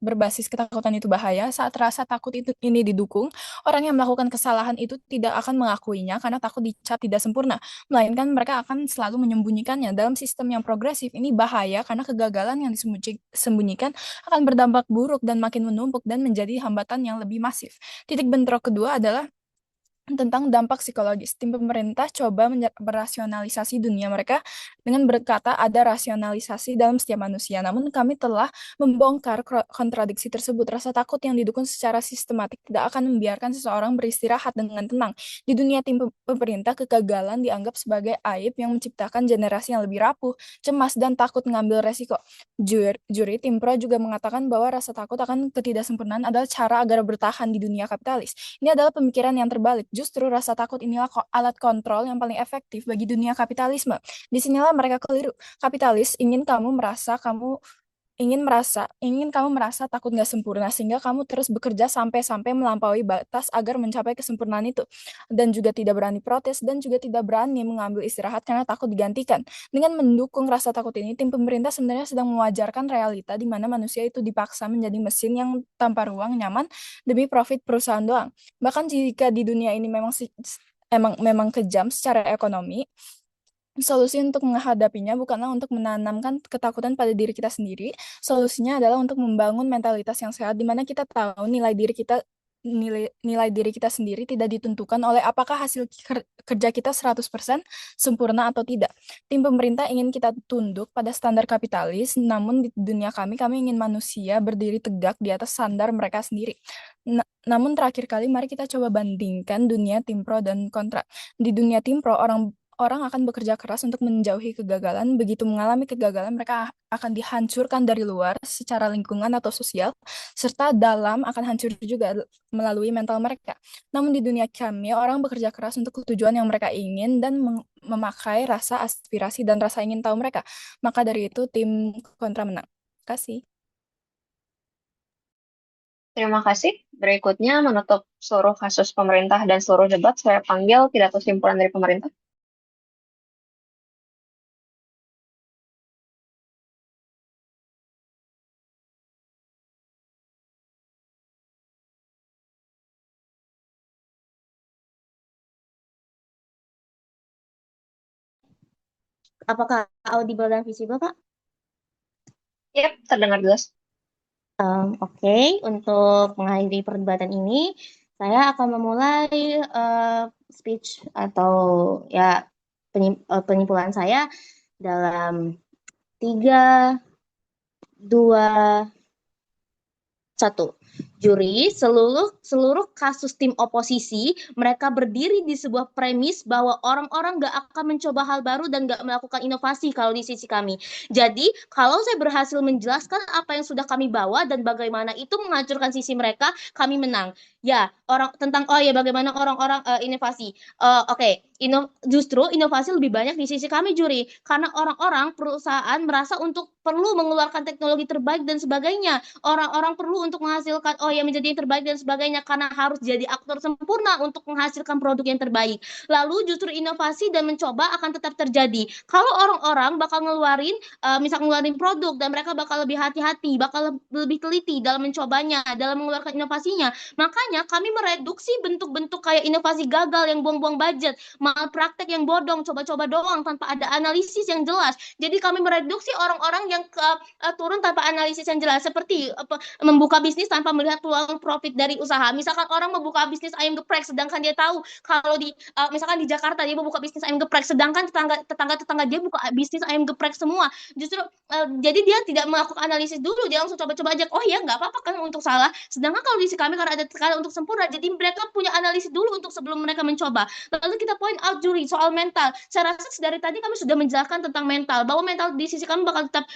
berbasis ketakutan itu bahaya? Saat rasa takut ini didukung, orang yang melakukan kesalahan itu tidak akan mengakuinya karena takut dicap tidak sempurna, melainkan mereka akan selalu menyembunyikannya. Dalam sistem yang progresif ini bahaya karena kegagalan yang disembunyikan akan berdampak buruk dan makin menumpuk dan menjadi hambatan yang lebih masif. Titik bentrok kedua adalah tentang dampak psikologis. Tim pemerintah coba merasionalisasi dunia mereka dengan berkata ada rasionalisasi dalam setiap manusia. Namun kami telah membongkar kontradiksi tersebut. Rasa takut yang didukung secara sistematik tidak akan membiarkan seseorang beristirahat dengan tenang. Di dunia tim pemerintah, kegagalan dianggap sebagai aib yang menciptakan generasi yang lebih rapuh, cemas, dan takut mengambil resiko. Juri tim pro juga mengatakan bahwa rasa takut akan ketidaksempurnaan adalah cara agar bertahan di dunia kapitalis. Ini adalah pemikiran yang terbalik. Justru rasa takut inilah alat kontrol yang paling efektif bagi dunia kapitalisme. Disinilah mereka keliru. Kapitalis ingin kamu merasa kamu ingin kamu merasa takut nggak sempurna sehingga kamu terus bekerja sampai melampaui batas agar mencapai kesempurnaan itu, dan juga tidak berani protes dan juga tidak berani mengambil istirahat karena takut digantikan. Dengan mendukung rasa takut ini, tim pemerintah sebenarnya sedang mewajarkan realita di mana manusia itu dipaksa menjadi mesin yang tanpa ruang nyaman demi profit perusahaan doang. Bahkan jika di dunia ini memang kejam secara ekonomi, solusi untuk menghadapinya bukanlah untuk menanamkan ketakutan pada diri kita sendiri. Solusinya adalah untuk membangun mentalitas yang sehat di mana kita tahu nilai diri kita sendiri tidak ditentukan oleh apakah hasil kerja kita 100% sempurna atau tidak. Tim pemerintah ingin kita tunduk pada standar kapitalis, namun di dunia kami ingin manusia berdiri tegak di atas standar mereka sendiri. Namun terakhir kali mari kita coba bandingkan dunia tim pro dan kontra. Di dunia tim pro, orang akan bekerja keras untuk menjauhi kegagalan. Begitu mengalami kegagalan, mereka akan dihancurkan dari luar secara lingkungan atau sosial, serta dalam akan hancur juga melalui mental mereka. Namun di dunia kami, orang bekerja keras untuk tujuan yang mereka ingin dan memakai rasa aspirasi dan rasa ingin tahu mereka. Maka dari itu tim kontra menang. Terima kasih. Terima kasih. Berikutnya menutup seluruh kasus pemerintah dan seluruh debat, saya panggil pidato simpulan dari pemerintah. Apakah audible dan visible, Kak? Yap, terdengar jelas. Oke, untuk mengakhiri perdebatan ini, saya akan memulai speech atau ya penyimpulan saya dalam 3, 2, 1. Juri, seluruh kasus tim oposisi, mereka berdiri di sebuah premis bahwa orang-orang gak akan mencoba hal baru dan gak melakukan inovasi kalau di sisi kami. Jadi, kalau saya berhasil menjelaskan apa yang sudah kami bawa dan bagaimana itu menghancurkan sisi mereka, kami menang. Ya, bagaimana orang-orang inovasi. Oke. Justru inovasi lebih banyak di sisi kami, juri, karena orang-orang perusahaan merasa untuk perlu mengeluarkan teknologi terbaik dan sebagainya. Orang-orang perlu untuk menghasilkan menjadi yang terbaik dan sebagainya karena harus jadi aktor sempurna untuk menghasilkan produk yang terbaik. Lalu justru inovasi dan mencoba akan tetap terjadi. Kalau orang-orang bakal ngeluarin produk dan mereka bakal lebih hati-hati, bakal lebih teliti dalam mencobanya, dalam mengeluarkan inovasinya. Makanya kami mereduksi bentuk-bentuk kayak inovasi gagal yang buang-buang budget, malpraktek yang bodong, coba-coba doang tanpa ada analisis yang jelas. Jadi kami mereduksi orang-orang yang turun tanpa analisis yang jelas, seperti membuka bisnis tanpa melihat peluang profit dari usaha. Misalkan orang membuka bisnis ayam geprek sedangkan dia tahu kalau misalkan di Jakarta dia membuka bisnis ayam geprek sedangkan tetangga dia buka bisnis ayam geprek semua. Justru jadi dia tidak melakukan analisis dulu, dia langsung coba-coba aja. Oh ya, nggak apa-apa kan untuk salah. Sedangkan kalau di sisi kami karena ada tekanan untuk sempurna, jadi mereka punya analisis dulu untuk sebelum mereka mencoba. Lalu kita point out, juri, soal mental. Saya rasa dari tadi kami sudah menjelaskan tentang mental, bahwa mental di sisi kami bakal tetap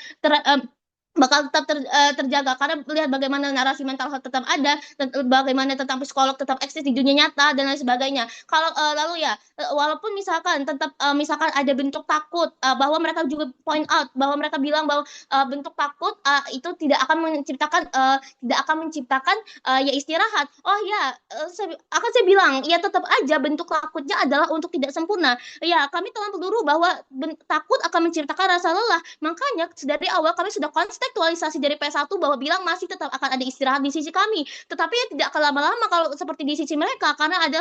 terjaga karena melihat bagaimana narasi mental health tetap ada dan bagaimana tentang psikolog tetap eksis di dunia nyata dan lain sebagainya. Kalau lalu ya walaupun misalkan ada bentuk takut, bahwa mereka juga point out bahwa mereka bilang bahwa bentuk takut itu tidak akan menciptakan ya istirahat. Oh ya, saya bilang ya tetap aja bentuk takutnya adalah untuk tidak sempurna. Ya, kami telah peluru bahwa takut akan menciptakan rasa lelah. Makanya dari awal kami sudah kontekstualisasi dari P1 bahwa bilang masih tetap akan ada istirahat di sisi kami. Tetapi ya tidak akan lama-lama kalau seperti di sisi mereka karena ada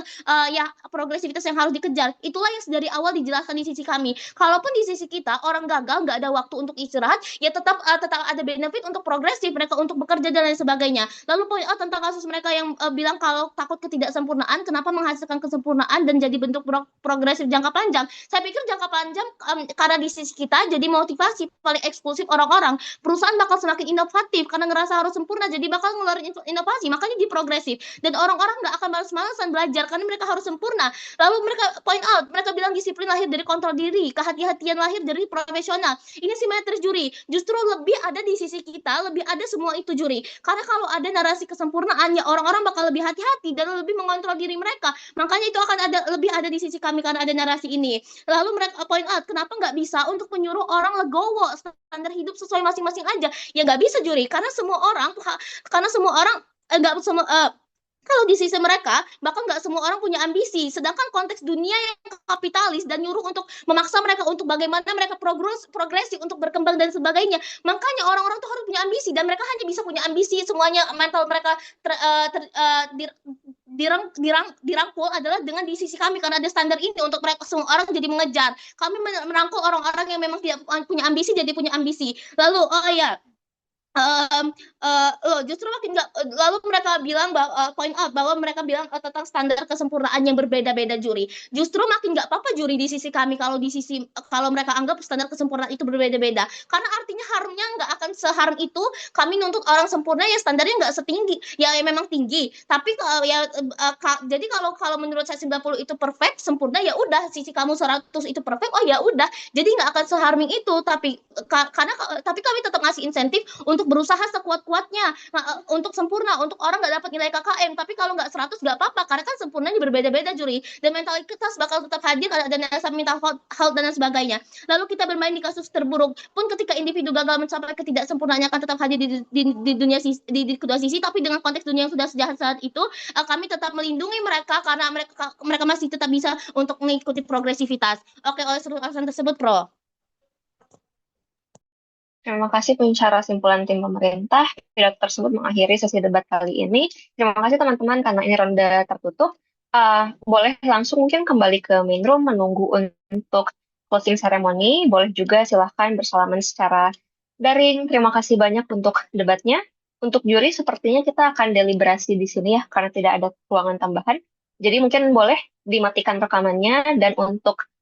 progresivitas yang harus dikejar. Itulah yang dari awal dijelaskan di sisi kami. Kalaupun di sisi kita orang gagal nggak ada waktu untuk istirahat, ya tetap ada benefit untuk progresif mereka untuk bekerja dan lain sebagainya. Lalu point out tentang kasus mereka yang bilang kalau takut ketidaksempurnaan, kenapa menghasilkan kesempurnaan dan jadi bentuk progresif jangka panjang. Saya pikir jangka panjang karena di sisi kita jadi motivasi paling eksklusif orang-orang. Perusahaan bakal semakin inovatif karena ngerasa harus sempurna, jadi bakal ngeluarin inovasi, makanya di progresif. Dan orang-orang nggak akan males-malesan belajar karena mereka harus sempurna. Lalu mereka point out, mereka bilang disiplin lahir dari kontrol diri, kehati-hatian lahir dari profesional. Ini simetris, juri. Justru lebih ada di sisi kita, lebih ada semua itu, juri. Karena kalau ada narasi kesempurnaan, ya orang-orang bakal lebih hati-hati dan lebih mengontrol diri mereka. Makanya itu akan lebih ada di sisi kami karena ada narasi ini. Lalu mereka point out, kenapa nggak bisa untuk menyuruh orang legowo, standar hidup sesuai masing-masing aja. Ya nggak bisa juri, karena semua orang nggak semua kalau di sisi mereka, bahkan nggak semua orang punya ambisi. Sedangkan konteks dunia yang kapitalis dan nyuruh untuk memaksa mereka untuk bagaimana mereka progresi untuk berkembang dan sebagainya. Makanya orang-orang tuh harus punya ambisi dan mereka hanya bisa punya ambisi semuanya mental mereka dirangkul adalah dengan di sisi kami karena ada standar ini untuk mereka semua orang jadi mengejar. Kami merangkul orang-orang yang memang tidak punya ambisi jadi punya ambisi. Lalu oh ya justru makin nggak lalu mereka bilang bahwa point out bahwa mereka bilang tentang standar kesempurnaan yang berbeda-beda juri justru makin nggak apa-apa juri di sisi kami kalau mereka anggap standar kesempurnaan itu berbeda-beda karena artinya harumnya nggak akan seharum itu kami nuntut orang sempurna ya standarnya nggak setinggi ya memang tinggi tapi jadi kalau menurut saya 90 itu perfect sempurna ya udah sisi kamu 100 itu perfect oh ya udah jadi nggak akan seharming itu tapi kami tetap ngasih insentif untuk berusaha sekuat-kuatnya untuk sempurna untuk orang nggak dapat nilai KKM tapi kalau nggak 100 nggak apa-apa karena kan sempurnanya berbeda-beda juri dan mentalitas bakal tetap hadir kalau ada dasar minta hal dan sebagainya lalu kita bermain di kasus terburuk pun ketika individu gagal mencapai ketidaksempurnaannya akan tetap hadir di dunia di kedua sisi tapi dengan konteks dunia yang sudah sejahat saat itu kami tetap melindungi mereka karena mereka masih tetap bisa untuk mengikuti progresivitas oke oleh seluruh alasan tersebut Pro. Terima kasih pencara simpulan tim pemerintah. Pidato tersebut mengakhiri sesi debat kali ini. Terima kasih teman-teman karena ini ronde tertutup. Boleh langsung mungkin kembali ke main room menunggu untuk closing ceremony. Boleh juga silahkan bersalaman secara daring. Terima kasih banyak untuk debatnya. Untuk juri sepertinya kita akan deliberasi di sini ya karena tidak ada ruangan tambahan. Jadi mungkin boleh dimatikan rekamannya dan untuk